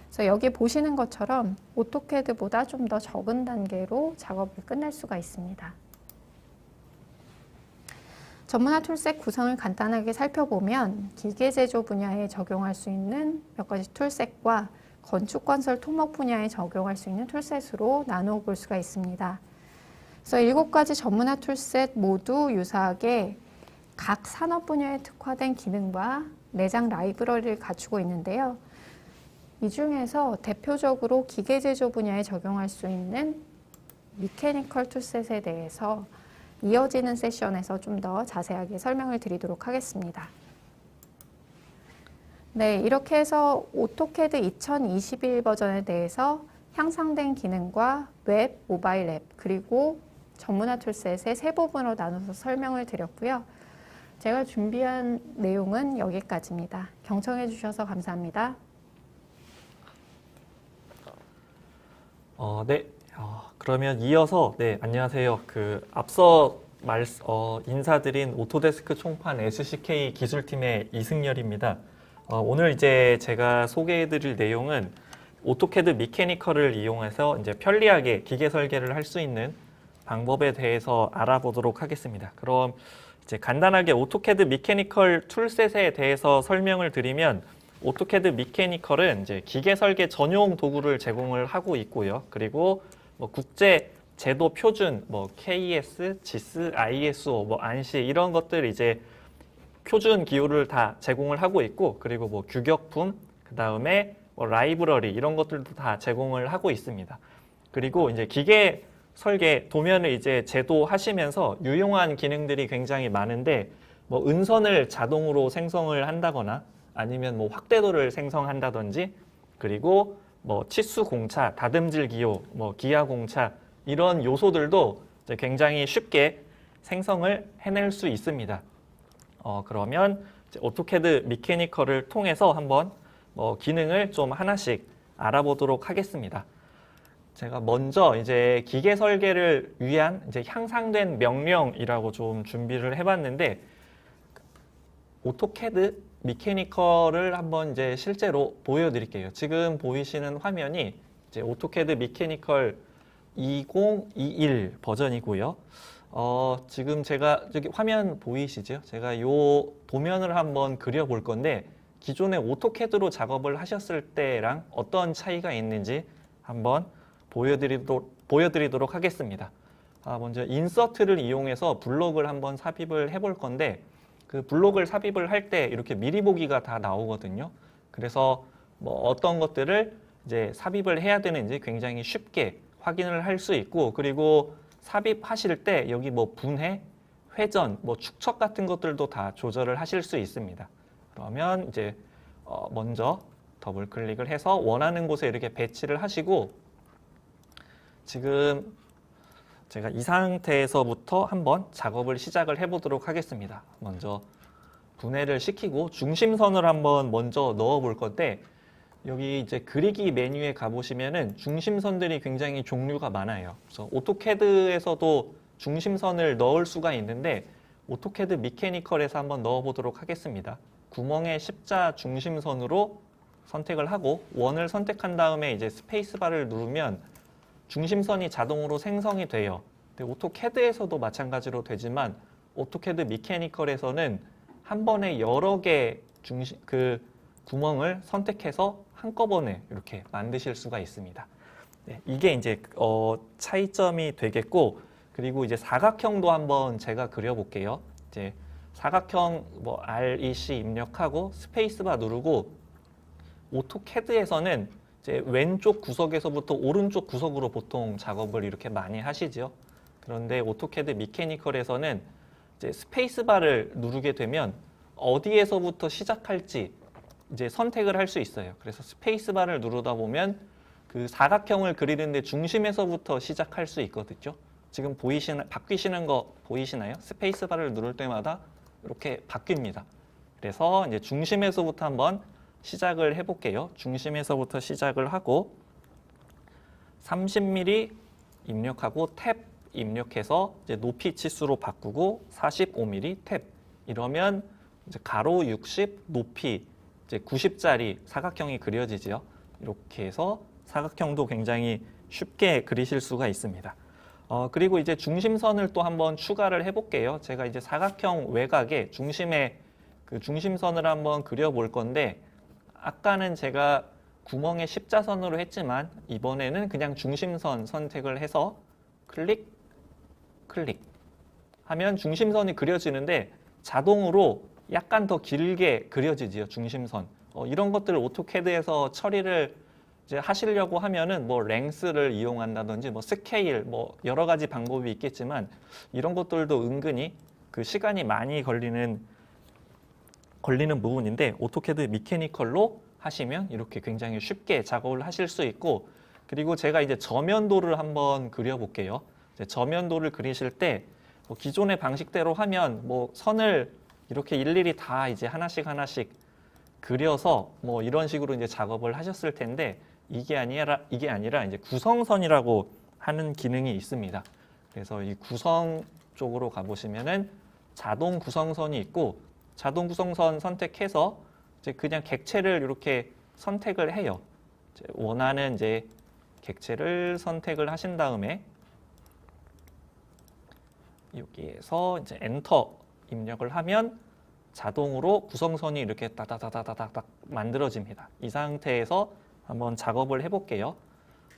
그래서 여기 보시는 것처럼 오토캐드보다 좀 더 적은 단계로 작업을 끝낼 수가 있습니다. 전문화 툴셋 구성을 간단하게 살펴보면 기계 제조 분야에 적용할 수 있는 몇 가지 툴셋과 건축 건설 토목 분야에 적용할 수 있는 툴셋으로 나누어 볼 수가 있습니다. 그래서 7가지 전문화 툴셋 모두 유사하게 각 산업 분야에 특화된 기능과 내장 라이브러리를 갖추고 있는데요. 이 중에서 대표적으로 기계 제조 분야에 적용할 수 있는 미케니컬 툴셋에 대해서 이어지는 세션에서 좀 더 자세하게 설명을 드리도록 하겠습니다. 네, 이렇게 해서 오토캐드 2021 버전에 대해서 향상된 기능과 웹, 모바일 앱, 그리고 전문화 툴셋의 세 부분으로 나눠서 설명을 드렸고요. 제가 준비한 내용은 여기까지입니다. 경청해 주셔서 감사합니다. 네. 그러면 이어서 안녕하세요. 앞서 인사드린 오토데스크 총판 SCK 기술팀의 이승열입니다. 오늘 이제 제가 소개해드릴 내용은 오토캐드 미케니컬을 이용해서 이제 편리하게 기계 설계를 할 수 있는 방법에 대해서 알아보도록 하겠습니다. 그럼 이제 간단하게 오토캐드 미케니컬 툴셋에 대해서 설명을 드리면 오토캐드 미케니컬은 이제 기계 설계 전용 도구를 제공을 하고 있고요. 그리고 국제 제도 표준 KS, GIS, ISO, ANSI 이런 것들 이제 표준 기호를 다 제공을 하고 있고, 그리고 규격품, 그 다음에 라이브러리 이런 것들도 다 제공을 하고 있습니다. 그리고 이제 기계 설계 도면을 이제 제도하시면서 유용한 기능들이 굉장히 많은데, 은선을 자동으로 생성을 한다거나 아니면 확대도를 생성한다든지, 그리고 치수 공차, 다듬질 기호, 기하 공차 이런 요소들도 이제 굉장히 쉽게 생성을 해낼 수 있습니다. 그러면 이제 오토캐드 미케니컬을 통해서 한번 기능을 좀 하나씩 알아보도록 하겠습니다. 제가 먼저 이제 기계 설계를 위한 이제 향상된 명령이라고 좀 준비를 해봤는데, 오토캐드 미케니컬을 한번 이제 실제로 보여드릴게요. 지금 보이시는 화면이 이제 오토캐드 미케니컬 2021 버전이고요. 지금 제가 저기 화면 보이시죠? 제가 요 도면을 한번 그려볼 건데, 기존에 오토캐드로 작업을 하셨을 때랑 어떤 차이가 있는지 한번 보여드리도록 하겠습니다. 먼저 인서트를 이용해서 블록을 한번 삽입을 해볼 건데, 그 블록을 삽입을 할 때 이렇게 미리 보기가 다 나오거든요. 그래서 어떤 것들을 이제 삽입을 해야 되는지 굉장히 쉽게 확인을 할 수 있고, 그리고 삽입하실 때 여기 분해, 회전, 축척 같은 것들도 다 조절을 하실 수 있습니다. 그러면 이제 먼저 더블 클릭을 해서 원하는 곳에 이렇게 배치를 하시고, 지금 제가 이 상태에서부터 한번 작업을 시작을 해보도록 하겠습니다. 먼저 분해를 시키고 중심선을 한번 먼저 넣어 볼 건데, 여기 이제 그리기 메뉴에 가보시면은 중심선들이 굉장히 종류가 많아요. 그래서 오토캐드에서도 중심선을 넣을 수가 있는데, 오토캐드 미케니컬에서 한번 넣어 보도록 하겠습니다. 구멍의 십자 중심선으로 선택을 하고 원을 선택한 다음에 이제 스페이스바를 누르면 중심선이 자동으로 생성이 돼요. 근데 오토캐드에서도 마찬가지로 되지만 오토캐드 미케니컬에서는 한 번에 여러 개 구멍을 선택해서 한꺼번에 이렇게 만드실 수가 있습니다. 네, 이게 이제 차이점이 되겠고, 그리고 이제 사각형도 한번 제가 그려볼게요. 이제 사각형 뭐 REC 입력하고 스페이스바 누르고, 오토캐드에서는 이제 왼쪽 구석에서부터 오른쪽 구석으로 보통 작업을 이렇게 많이 하시죠. 그런데 오토캐드 미케니컬에서는 이제 스페이스바를 누르게 되면 어디에서부터 시작할지 이제 선택을 할 수 있어요. 그래서 스페이스바를 누르다 보면 그 사각형을 그리는데 중심에서부터 시작할 수 있거든요. 지금 바뀌시는 거 보이시나요? 스페이스바를 누를 때마다 이렇게 바뀝니다. 그래서 이제 중심에서부터 한번 시작을 해볼게요. 중심에서부터 시작을 하고 30mm 입력하고 탭 입력해서 이제 높이 치수로 바꾸고 45mm 탭 이러면 이제 가로 60, 높이 이제 90짜리 사각형이 그려지죠. 이렇게 해서 사각형도 굉장히 쉽게 그리실 수가 있습니다. 그리고 이제 중심선을 또 한번 추가를 해볼게요. 제가 이제 사각형 외곽에 중심에 그 중심선을 한번 그려볼 건데, 아까는 제가 구멍에 십자선으로 했지만 이번에는 그냥 중심선 선택을 해서 클릭, 클릭 하면 중심선이 그려지는데 자동으로 약간 더 길게 그려지지요, 중심선. 이런 것들을 오토캐드에서 처리를 이제 하시려고 하면은 뭐 랭스를 이용한다든지 뭐 스케일 뭐 여러 가지 방법이 있겠지만, 이런 것들도 은근히 그 시간이 많이 걸리는 부분인데, 오토캐드 미케니컬로 하시면 이렇게 굉장히 쉽게 작업을 하실 수 있고, 그리고 제가 이제 저면도를 한번 그려볼게요. 이제 저면도를 그리실 때 뭐 기존의 방식대로 하면 뭐 선을 이렇게 일일이 다 이제 하나씩 그려서 뭐 이런 식으로 이제 작업을 하셨을 텐데, 이게 아니라 이제 구성선이라고 하는 기능이 있습니다. 그래서 이 구성 쪽으로 가보시면은 자동 구성선이 있고, 자동 구성선 선택해서 이제 그냥 객체를 이렇게 선택을 해요. 이제 원하는 이제 객체를 선택을 하신 다음에 여기에서 이제 엔터 입력을 하면 자동으로 구성선이 이렇게 따다다다다닥 만들어집니다. 이 상태에서 한번 작업을 해볼게요.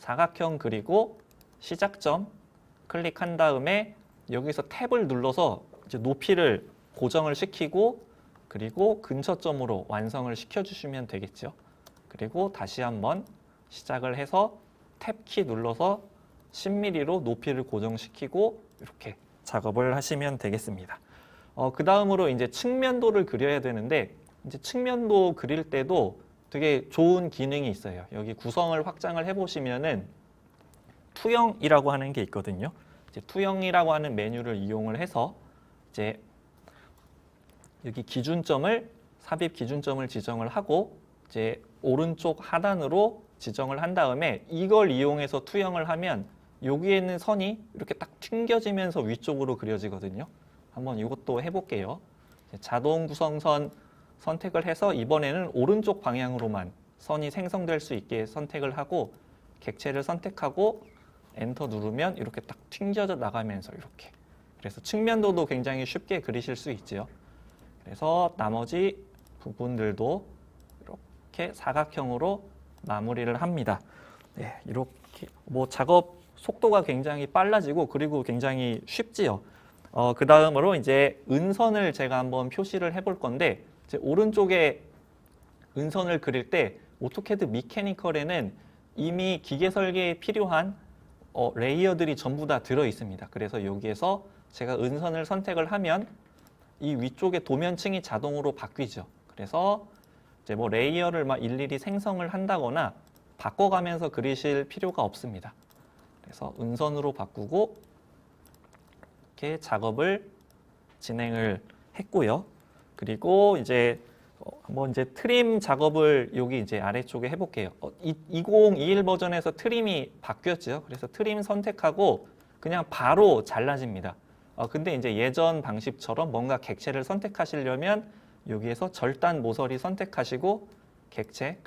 사각형 그리고 시작점 클릭한 다음에 여기서 탭을 눌러서 이제 높이를 고정을 시키고, 그리고 근처점으로 완성을 시켜주시면 되겠죠. 그리고 다시 한번 시작을 해서 탭키 눌러서 10mm로 높이를 고정시키고 이렇게 작업을 하시면 되겠습니다. 그 다음으로 이제 측면도를 그려야 되는데, 이제 측면도 그릴 때도 되게 좋은 기능이 있어요. 여기 구성을 확장을 해보시면은 투영이라고 하는 게 있거든요. 이제 투영이라고 하는 메뉴를 이용을 해서 이제 여기 삽입 기준점을 지정을 하고 이제 오른쪽 하단으로 지정을 한 다음에 이걸 이용해서 투영을 하면 여기에 있는 선이 이렇게 딱 튕겨지면서 위쪽으로 그려지거든요. 한번 이것도 해볼게요. 자동 구성선 선택을 해서 이번에는 오른쪽 방향으로만 선이 생성될 수 있게 선택을 하고, 객체를 선택하고 엔터 누르면 이렇게 딱 튕겨져 나가면서 이렇게. 그래서 측면도도 굉장히 쉽게 그리실 수 있죠. 그래서 나머지 부분들도 이렇게 사각형으로 마무리를 합니다. 네, 이렇게 뭐 작업 속도가 굉장히 빨라지고, 그리고 굉장히 쉽지요. 그 다음으로 이제 은선을 제가 한번 표시를 해볼 건데, 이제 오른쪽에 은선을 그릴 때 오토캐드 미케니컬에는 이미 기계 설계에 필요한 레이어들이 전부 다 들어 있습니다. 그래서 여기에서 제가 은선을 선택을 하면 이 위쪽에 도면층이 자동으로 바뀌죠. 그래서 이제 뭐 레이어를 막 일일이 생성을 한다거나 바꿔가면서 그리실 필요가 없습니다. 그래서 은선으로 바꾸고 이렇게 작업을 진행을 했고요. 그리고 이제 한번 이제 트림 작업을 여기 이제 아래쪽에 해볼게요. 2021 버전에서 트림이 바뀌었죠. 그래서 트림 선택하고 그냥 바로 잘라집니다. 근데 이제 예전 방식처럼 뭔가 객체를 선택하시려면 여기에서 절단 모서리 선택하시고 객체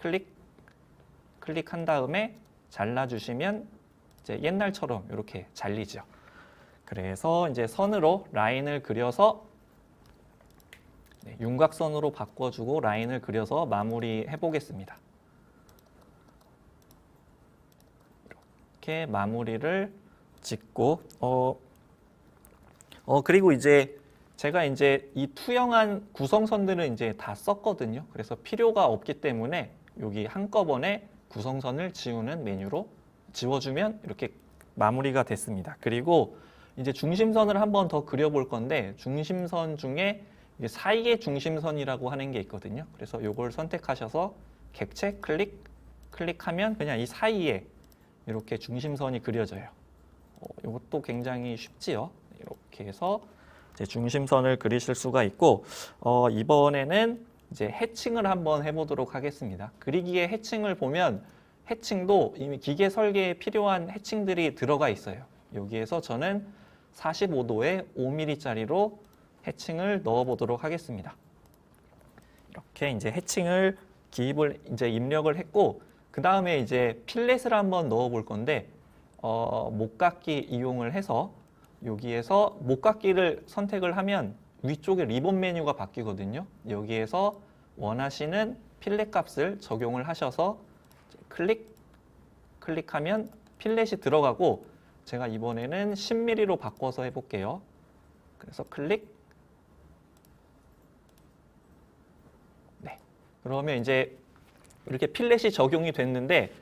클릭한 다음에 잘라주시면 이제 옛날처럼 이렇게 잘리죠. 그래서 이제 선으로 라인을 그려서 네, 윤곽선으로 바꿔주고 라인을 그려서 마무리해 보겠습니다. 이렇게 마무리를 짓고 그리고 이제 제가 이제 이 투영한 구성선들은 이제 다 썼거든요. 그래서 필요가 없기 때문에 여기 한꺼번에 구성선을 지우는 메뉴로 지워주면 이렇게 마무리가 됐습니다. 그리고 이제 중심선을 한번 더 그려볼 건데 중심선 중에 이제 사이의 중심선이라고 하는 게 있거든요. 그래서 이걸 선택하셔서 객체 클릭하면 그냥 이 사이에 이렇게 중심선이 그려져요. 이것도 굉장히 쉽지요. 이렇게 해서 이제 중심선을 그리실 수가 있고 이번에는 이제 해칭을 한번 해보도록 하겠습니다. 그리기의 해칭을 보면 해칭도 이미 기계 설계에 필요한 해칭들이 들어가 있어요. 여기에서 저는 45도에 5mm짜리로 해칭을 넣어보도록 하겠습니다. 이렇게 이제 해칭을 기입을 이제 입력을 했고 그 다음에 이제 필렛을 한번 넣어볼 건데 목깎기 이용을 해서 여기에서 목깎기를 선택을 하면 위쪽에 리본 메뉴가 바뀌거든요. 여기에서 원하시는 필렛 값을 적용을 하셔서 클릭하면 필렛이 들어가고 제가 이번에는 10mm로 바꿔서 해볼게요. 그래서 네. 그러면 이제 이렇게 필렛이 적용이 됐는데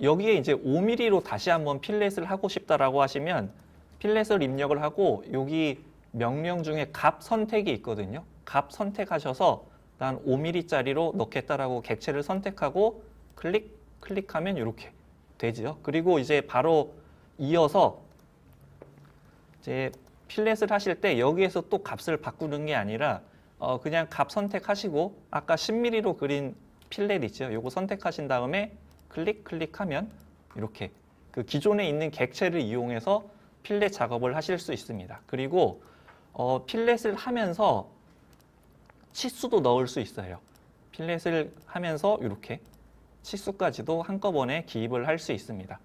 여기에 이제 5mm로 다시 한번 필렛을 하고 싶다라고 하시면 필렛을 입력을 하고 여기 명령 중에 값 선택이 있거든요. 값 선택하셔서 난 5mm짜리로 넣겠다라고 객체를 선택하고 클릭하면 이렇게 되죠. 그리고 이제 바로 이어서 이제 필렛을 하실 때 여기에서 또 값을 바꾸는 게 아니라 그냥 값 선택하시고 아까 10mm로 그린 필렛 있죠. 요거 선택하신 다음에 클릭하면 이렇게 그 기존에 있는 객체를 이용해서 필렛 작업을 하실 수 있습니다. 그리고 필렛을 하면서 치수도 넣을 수 있어요. 필렛을 하면서 이렇게 치수까지도 한꺼번에 기입을 할 수 있습니다.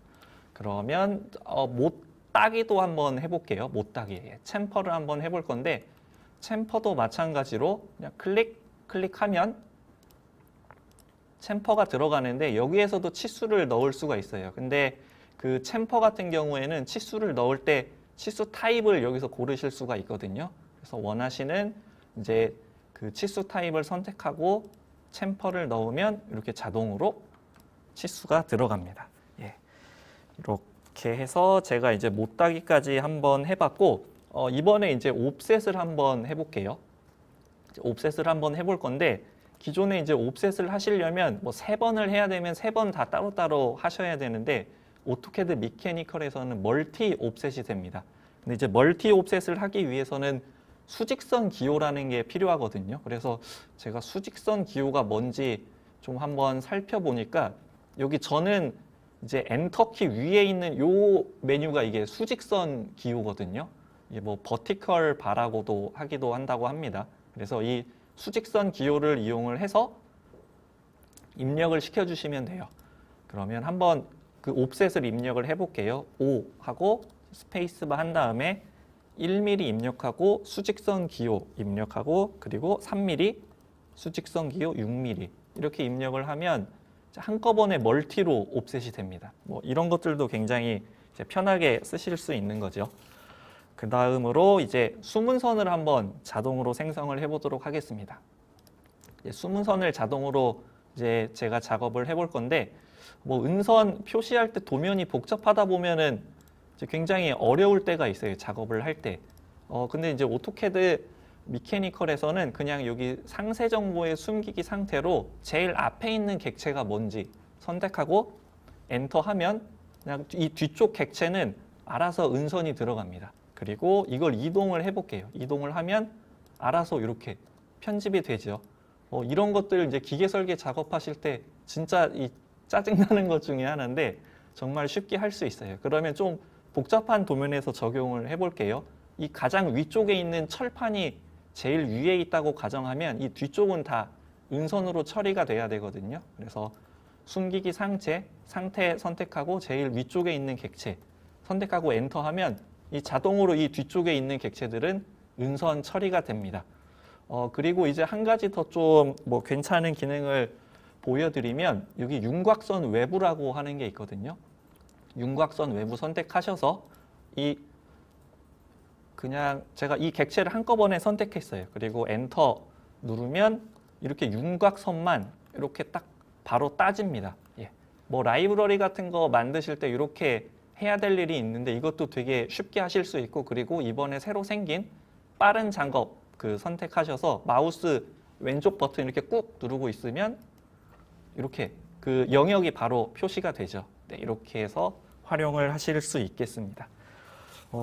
그러면 못따기도 한번 해볼게요. 못따기 챔퍼를 한번 해볼 건데 챔퍼도 마찬가지로 그냥 클릭하면 챔퍼가 들어가는데 여기에서도 치수를 넣을 수가 있어요. 근데 그 챔퍼 같은 경우에는 치수를 넣을 때 치수 타입을 여기서 고르실 수가 있거든요. 그래서 원하시는 이제 그 치수 타입을 선택하고 챔퍼를 넣으면 이렇게 자동으로 치수가 들어갑니다. 예. 이렇게 해서 제가 이제 못따기까지 한번 해봤고 이번에 이제 옵셋을 한번 해볼게요. 옵셋을 한번 해볼 건데 기존에 이제 옵셋을 하시려면 뭐 3번을 해야 되면 3번 다 따로따로 하셔야 되는데 오토캐드 미케니컬에서는 멀티 옵셋이 됩니다. 근데 이제 멀티 옵셋을 하기 위해서는 수직선 기호라는 게 필요하거든요. 그래서 제가 수직선 기호가 뭔지 좀 한번 살펴보니까 여기 저는 이제 엔터키 위에 있는 요 메뉴가 이게 수직선 기호거든요. 이게 뭐 버티컬 바라고도 하기도 한다고 합니다. 그래서 이 수직선 기호를 이용을 해서 입력을 시켜주시면 돼요. 그러면 한번 그 옵셋을 입력을 해볼게요. 5 하고 스페이스바 한 다음에 1mm 입력하고 수직선 기호 입력하고 그리고 3mm 수직선 기호 6mm 이렇게 입력을 하면 한꺼번에 멀티로 옵셋이 됩니다. 뭐 이런 것들도 굉장히 이제 편하게 쓰실 수 있는 거죠. 그 다음으로 이제 수문선을 한번 자동으로 생성을 해보도록 하겠습니다. 수문선을 자동으로 이제 제가 작업을 해볼 건데 뭐 은선 표시할 때 도면이 복잡하다 보면은 이제 굉장히 어려울 때가 있어요. 작업을 할 때. 근데 이제 오토캐드 미케니컬에서는 그냥 여기 상세 정보의 숨기기 상태로 제일 앞에 있는 객체가 뭔지 선택하고 엔터 하면 그냥 이 뒤쪽 객체는 알아서 은선이 들어갑니다. 그리고 이걸 이동을 해볼게요. 이동을 하면 알아서 이렇게 편집이 되죠. 이런 것들 이제 기계 설계 작업하실 때 진짜 이 짜증나는 것 중에 하나인데 정말 쉽게 할 수 있어요. 그러면 좀 복잡한 도면에서 적용을 해볼게요. 이 가장 위쪽에 있는 철판이 제일 위에 있다고 가정하면 이 뒤쪽은 다 은선으로 처리가 돼야 되거든요. 그래서 숨기기 상태 선택하고 제일 위쪽에 있는 객체 선택하고 엔터 하면 이 자동으로 이 뒤쪽에 있는 객체들은 은선 처리가 됩니다. 그리고 이제 한 가지 더 좀 뭐 괜찮은 기능을 보여드리면 여기 윤곽선 외부라고 하는 게 있거든요. 윤곽선 외부 선택하셔서 그냥 제가 이 객체를 한꺼번에 선택했어요. 그리고 엔터 누르면 이렇게 윤곽선만 이렇게 딱 바로 따집니다. 예. 뭐 라이브러리 같은 거 만드실 때 이렇게 해야 될 일이 있는데 이것도 되게 쉽게 하실 수 있고, 그리고 이번에 새로 생긴 빠른 작업 선택하셔서 마우스 왼쪽 버튼 이렇게 꾹 누르고 있으면 이렇게 그 영역이 바로 표시가 되죠. 네, 이렇게 해서 활용을 하실 수 있겠습니다.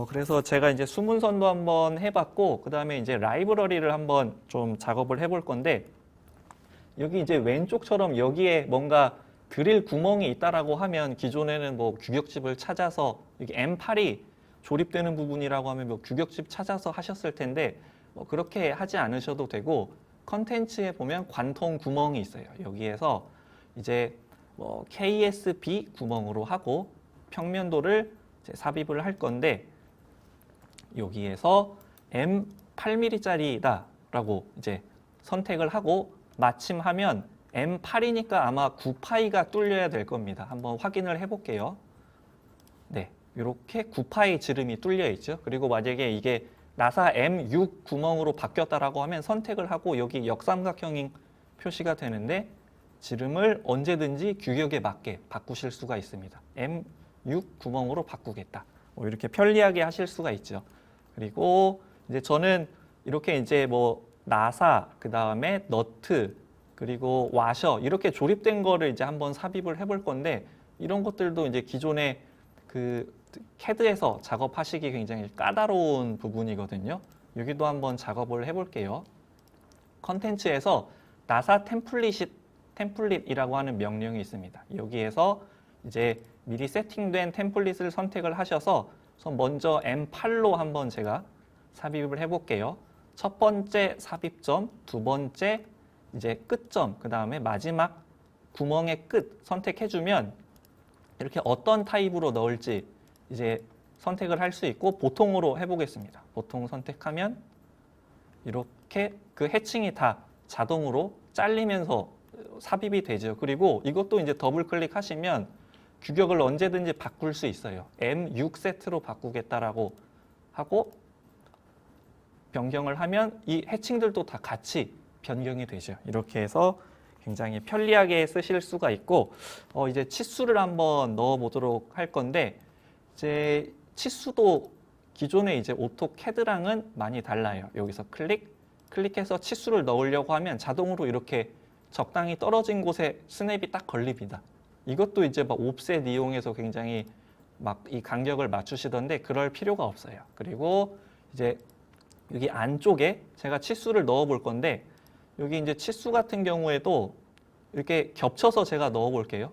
그래서 제가 이제 수문선도 한번 해봤고, 그 다음에 이제 라이브러리를 한번 좀 작업을 해볼 건데, 여기 이제 왼쪽처럼 여기에 뭔가 드릴 구멍이 있다라고 하면 기존에는 뭐 규격집을 찾아서 여기 M8이 조립되는 부분이라고 하면 뭐 규격집 찾아서 하셨을 텐데, 뭐 그렇게 하지 않으셔도 되고, 컨텐츠에 보면 관통 구멍이 있어요. 여기에서 이제 뭐 KSB 구멍으로 하고 평면도를 이제 삽입을 할 건데, 여기에서 M8mm짜리다라고 이제 선택을 하고 마침하면 M8이니까 아마 9파이가 뚫려야 될 겁니다. 한번 확인을 해볼게요. 네, 이렇게 9파이 지름이 뚫려 있죠. 그리고 만약에 이게 나사 M6 구멍으로 바뀌었다라고 하면 선택을 하고 여기 역삼각형인 표시가 되는데 지름을 언제든지 규격에 맞게 바꾸실 수가 있습니다. M6 구멍으로 바꾸겠다. 뭐 이렇게 편리하게 하실 수가 있죠. 그리고 이제 저는 이렇게 이제 뭐 나사, 그 다음에 너트, 그리고 와셔 이렇게 조립된 거를 이제 한번 삽입을 해볼 건데, 이런 것들도 이제 기존에 그 CAD에서 작업하시기 굉장히 까다로운 부분이거든요. 여기도 한번 작업을 해볼게요. 컨텐츠에서 나사 템플릿이라고 하는 명령이 있습니다. 여기에서 이제 미리 세팅된 템플릿을 선택을 하셔서 먼저 M8로 한번 제가 삽입을 해볼게요. 첫 번째 삽입점, 두 번째 이제 끝점, 그 다음에 마지막 구멍의 끝 선택해주면 이렇게 어떤 타입으로 넣을지 이제 선택을 할 수 있고, 보통으로 해보겠습니다. 보통 선택하면 이렇게 그 해칭이 다 자동으로 잘리면서 삽입이 되죠. 그리고 이것도 이제 더블 클릭하시면 규격을 언제든지 바꿀 수 있어요. M6 세트로 바꾸겠다라고 하고 변경을 하면 이 해칭들도 다 같이 변경이 되죠. 이렇게 해서 굉장히 편리하게 쓰실 수가 있고, 이제 치수를 한번 넣어 보도록 할 건데, 이제 치수도 기존의 이제 오토캐드랑은 많이 달라요. 여기서 클릭해서 치수를 넣으려고 하면 자동으로 이렇게 적당히 떨어진 곳에 스냅이 딱 걸립니다. 이것도 이제 막 옵셋 이용해서 굉장히 막 이 간격을 맞추시던데 그럴 필요가 없어요. 그리고 이제 여기 안쪽에 제가 치수를 넣어 볼 건데, 여기 이제 치수 같은 경우에도 이렇게 겹쳐서 제가 넣어 볼게요.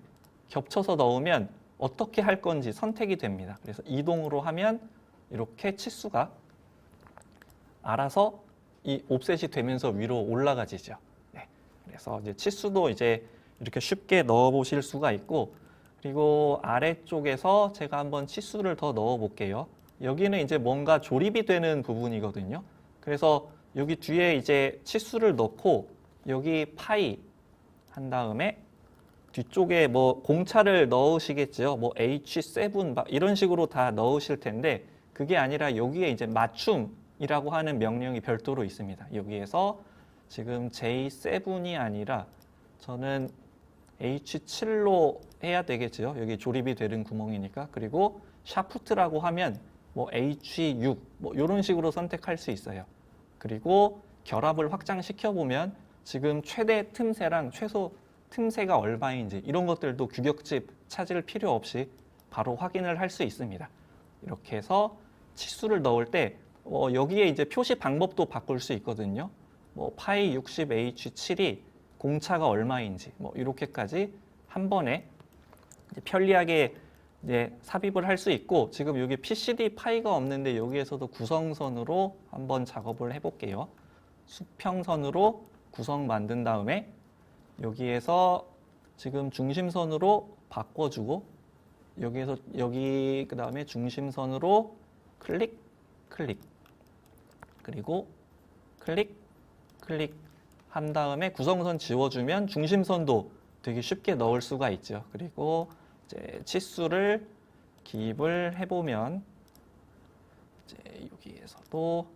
겹쳐서 넣으면 어떻게 할 건지 선택이 됩니다. 그래서 이동으로 하면 이렇게 치수가 알아서 이 옵셋이 되면서 위로 올라가지죠. 네. 그래서 이제 치수도 이제 이렇게 쉽게 넣어 보실 수가 있고, 그리고 아래쪽에서 제가 한번 치수를 더 넣어 볼게요. 여기는 이제 뭔가 조립이 되는 부분이거든요. 그래서 여기 뒤에 이제 치수를 넣고 여기 파이 한 다음에 뒤쪽에 뭐 공차를 넣으시겠죠. 뭐 H7 막 이런 식으로 다 넣으실 텐데, 그게 아니라 여기에 이제 맞춤이라고 하는 명령이 별도로 있습니다. 여기에서 지금 J7이 아니라 저는 H7로 해야 되겠죠. 여기 조립이 되는 구멍이니까. 그리고 샤프트라고 하면 뭐 H6 뭐 이런 식으로 선택할 수 있어요. 그리고 결합을 확장시켜 보면 지금 최대 틈새랑 최소 틈새가 얼마인지 이런 것들도 규격집 찾을 필요 없이 바로 확인을 할 수 있습니다. 이렇게 해서 치수를 넣을 때 여기에 이제 표시 방법도 바꿀 수 있거든요. 뭐 파이 60H7이 공차가 얼마인지 뭐 이렇게까지 한 번에 이제 편리하게 이제 삽입을 할 수 있고, 지금 여기 PCD 파이가 없는데 여기에서도 구성선으로 한번 작업을 해볼게요. 수평선으로 구성 만든 다음에 여기에서 지금 중심선으로 바꿔주고, 여기에서 여기 그 다음에 중심선으로 클릭, 클릭, 그리고 클릭, 클릭 한 다음에 구성선 지워주면 중심선도 되게 쉽게 넣을 수가 있죠. 그리고 이제 치수를 기입을 해보면 이제 여기에서도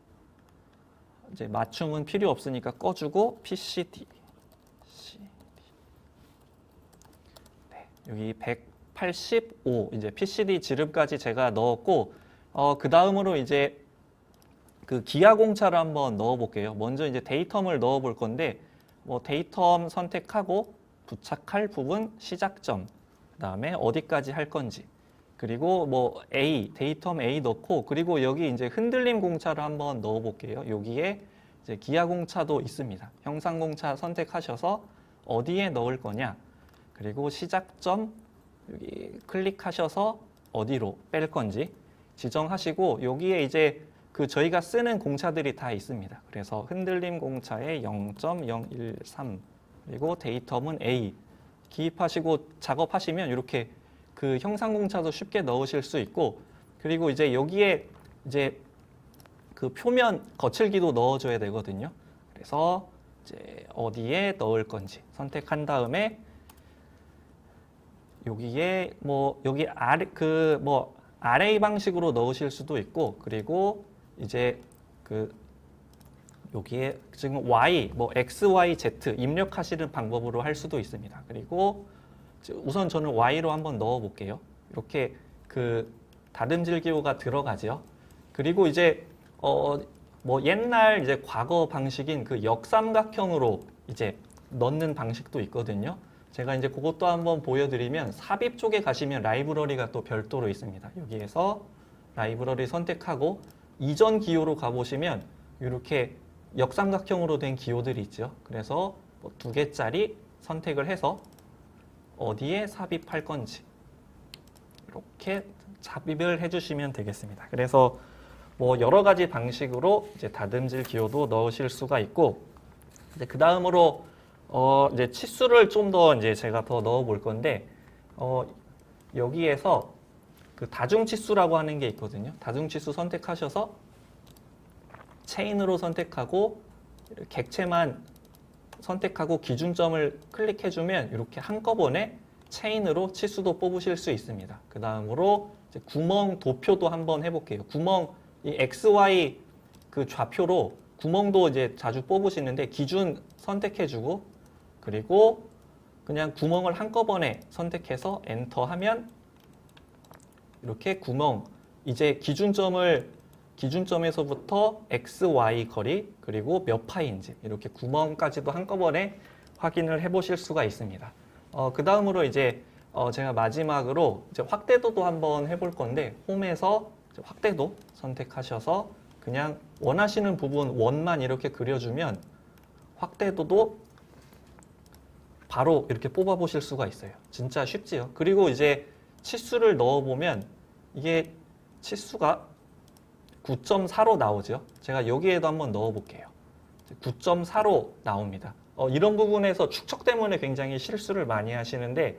이제 맞춤은 필요 없으니까 꺼주고 PCD, 네, 여기 185 이제 PCD 지름까지 제가 넣었고 그 다음으로 이제 그 기하공차를 한번 넣어볼게요. 먼저 이제 데이텀을 넣어볼 건데 뭐 데이텀 선택하고 부착할 부분 시작점, 그 다음에 어디까지 할 건지, 그리고 뭐 A, 데이텀 A 넣고 그리고 여기 이제 흔들림 공차를 한번 넣어볼게요. 여기에 이제 기하공차도 있습니다. 형상공차 선택하셔서 어디에 넣을 거냐, 그리고 시작점 여기 클릭하셔서 어디로 뺄 건지 지정하시고 여기에 이제 그 저희가 쓰는 공차들이 다 있습니다. 그래서 흔들림 공차에 0.013 그리고 데이텀은 A 기입하시고 작업하시면 이렇게 그 형상 공차도 쉽게 넣으실 수 있고 그리고 이제 여기에 이제 그 표면 거칠기도 넣어줘야 되거든요. 그래서 이제 어디에 넣을 건지 선택한 다음에 여기에 뭐 여기 아래 그 뭐 아레이 방식으로 넣으실 수도 있고 그리고 이제 그 여기에 지금 Y, 뭐 X, Y, Z 입력하시는 방법으로 할 수도 있습니다. 그리고 우선 저는 Y로 한번 넣어 볼게요. 이렇게 그 다듬질 기호가 들어가죠. 그리고 이제 뭐 옛날 이제 과거 방식인 그 역삼각형으로 이제 넣는 방식도 있거든요. 제가 이제 그것도 한번 보여드리면 삽입 쪽에 가시면 라이브러리가 또 별도로 있습니다. 여기에서 라이브러리 선택하고 이전 기호로 가보시면 이렇게 역삼각형으로 된 기호들이 있죠. 그래서 뭐 2개짜리 선택을 해서 어디에 삽입할 건지 이렇게 삽입을 해주시면 되겠습니다. 그래서 뭐 여러 가지 방식으로 이제 다듬질 기호도 넣으실 수가 있고 이제 그 다음으로 이제 치수를 좀 더 이제 제가 더 넣어 볼 건데 여기에서 그 다중치수라고 하는 게 있거든요. 다중치수 선택하셔서 체인으로 선택하고 객체만 선택하고 기준점을 클릭해주면 이렇게 한꺼번에 체인으로 치수도 뽑으실 수 있습니다. 그 다음으로 이제 구멍 도표도 한번 해볼게요. 구멍 이 XY 그 좌표로 구멍도 이제 자주 뽑으시는데 기준 선택해주고 그리고 그냥 구멍을 한꺼번에 선택해서 엔터 하면 이렇게 구멍 이제 기준점에서부터 x, y 거리 그리고 몇 파인지 이렇게 구멍까지도 한꺼번에 확인을 해보실 수가 있습니다. 그 다음으로 이제 제가 마지막으로 이제 확대도도 한번 해볼 건데 홈에서 확대도 선택하셔서 그냥 원하시는 부분 원만 이렇게 그려주면 확대도도 바로 이렇게 뽑아 보실 수가 있어요. 진짜 쉽지요. 그리고 이제 치수를 넣어보면 이게 치수가 9.4로 나오죠. 제가 여기에도 한번 넣어볼게요. 9.4로 나옵니다. 이런 부분에서 축척 때문에 굉장히 실수를 많이 하시는데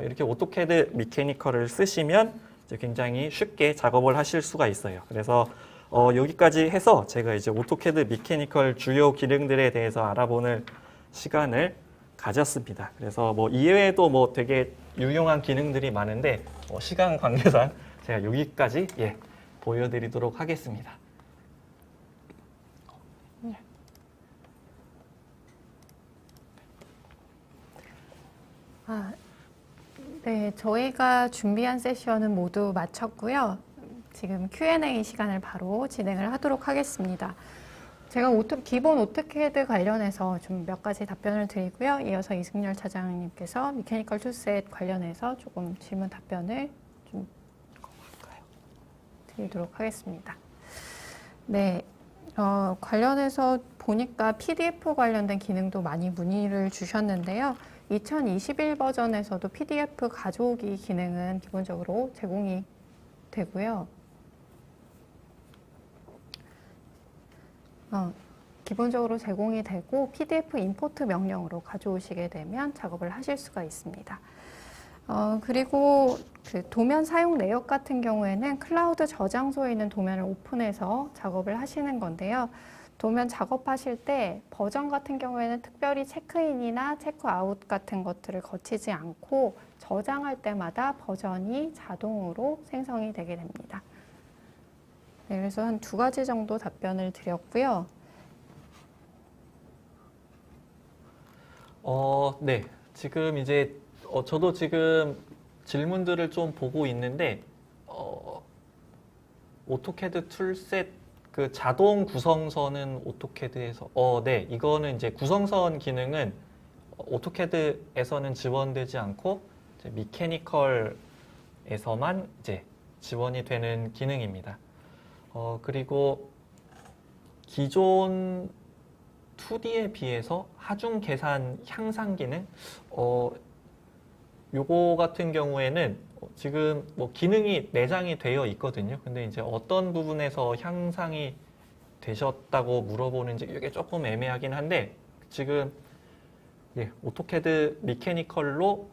이렇게 오토캐드 미케니컬을 쓰시면 이제 굉장히 쉽게 작업을 하실 수가 있어요. 그래서 여기까지 해서 제가 이제 오토캐드 미케니컬 주요 기능들에 대해서 알아보는 시간을 가졌습니다. 그래서 뭐 이외에도 뭐 되게 유용한 기능들이 많은데 시간 관계상 제가 여기까지 보여드리도록 하겠습니다. 네, 저희가 준비한 세션은 모두 마쳤고요. 지금 Q&A 시간을 바로 진행을 하도록 하겠습니다. 제가 기본 오토캐드 관련해서 좀 몇 가지 답변을 드리고요. 이어서 이승열 차장님께서 미케니컬 툴셋 관련해서 조금 질문 답변을 좀 드리도록 하겠습니다. 네, 관련해서 보니까 PDF 관련된 기능도 많이 문의를 주셨는데요. 2021 버전에서도 PDF 가져오기 기능은 기본적으로 제공이 되고요. 기본적으로 제공이 되고 PDF 임포트 명령으로 가져오시게 되면 작업을 하실 수가 있습니다. 그리고 그 도면 사용 내역 같은 경우에는 클라우드 저장소에 있는 도면을 오픈해서 작업을 하시는 건데요. 도면 작업하실 때 버전 같은 경우에는 특별히 체크인이나 체크아웃 같은 것들을 거치지 않고 저장할 때마다 버전이 자동으로 생성이 되게 됩니다. 네, 그래서 한 2가지 정도 답변을 드렸고요. 네. 지금 이제 저도 지금 질문들을 좀 보고 있는데 오토캐드 툴셋 그 자동 구성선은 오토캐드에서 네. 이거는 이제 구성선 기능은 오토캐드에서는 지원되지 않고 이제 미케니컬에서만 이제 지원이 되는 기능입니다. 그리고 기존 2D에 비해서 하중 계산 향상 기능, 요거 같은 경우에는 지금 뭐 기능이 내장이 되어 있거든요. 근데 이제 어떤 부분에서 향상이 되셨다고 물어보는지 이게 조금 애매하긴 한데 지금 오토캐드 미케니컬로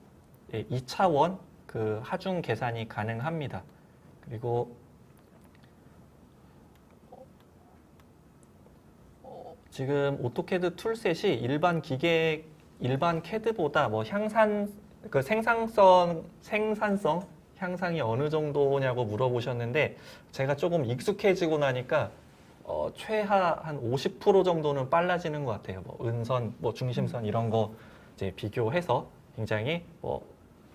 2차원 그 하중 계산이 가능합니다. 그리고 지금 오토캐드 툴셋이 일반 캐드보다 뭐 생산성 향상이 어느 정도냐고 물어보셨는데 제가 조금 익숙해지고 나니까 최하 한 50% 정도는 빨라지는 것 같아요. 뭐 은선, 뭐 중심선 이런 거 이제 비교해서 굉장히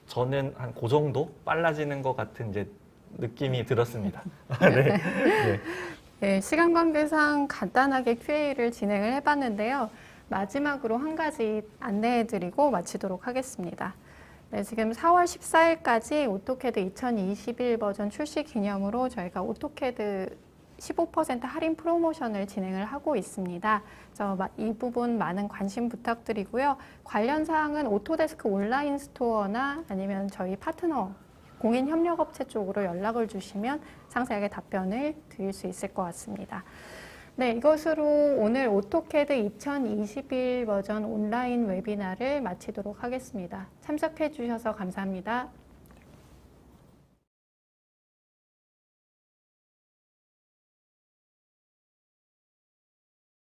저는 한 그 정도 빨라지는 것 같은 이제 느낌이 들었습니다. 네. 네. 네, 시간 관계상 간단하게 QA를 진행을 해봤는데요. 마지막으로 한 가지 안내해드리고 마치도록 하겠습니다. 네, 지금 4월 14일까지 오토캐드 2021 버전 출시 기념으로 저희가 오토캐드 15% 할인 프로모션을 진행을 하고 있습니다. 그래서 이 부분 많은 관심 부탁드리고요. 관련 사항은 오토데스크 온라인 스토어나 아니면 저희 파트너 공인 협력업체 쪽으로 연락을 주시면 상세하게 답변을 드릴 수 있을 것 같습니다. 네, 이것으로 오늘 오토캐드 2021 버전 온라인 웨비나를 마치도록 하겠습니다. 참석해 주셔서 감사합니다.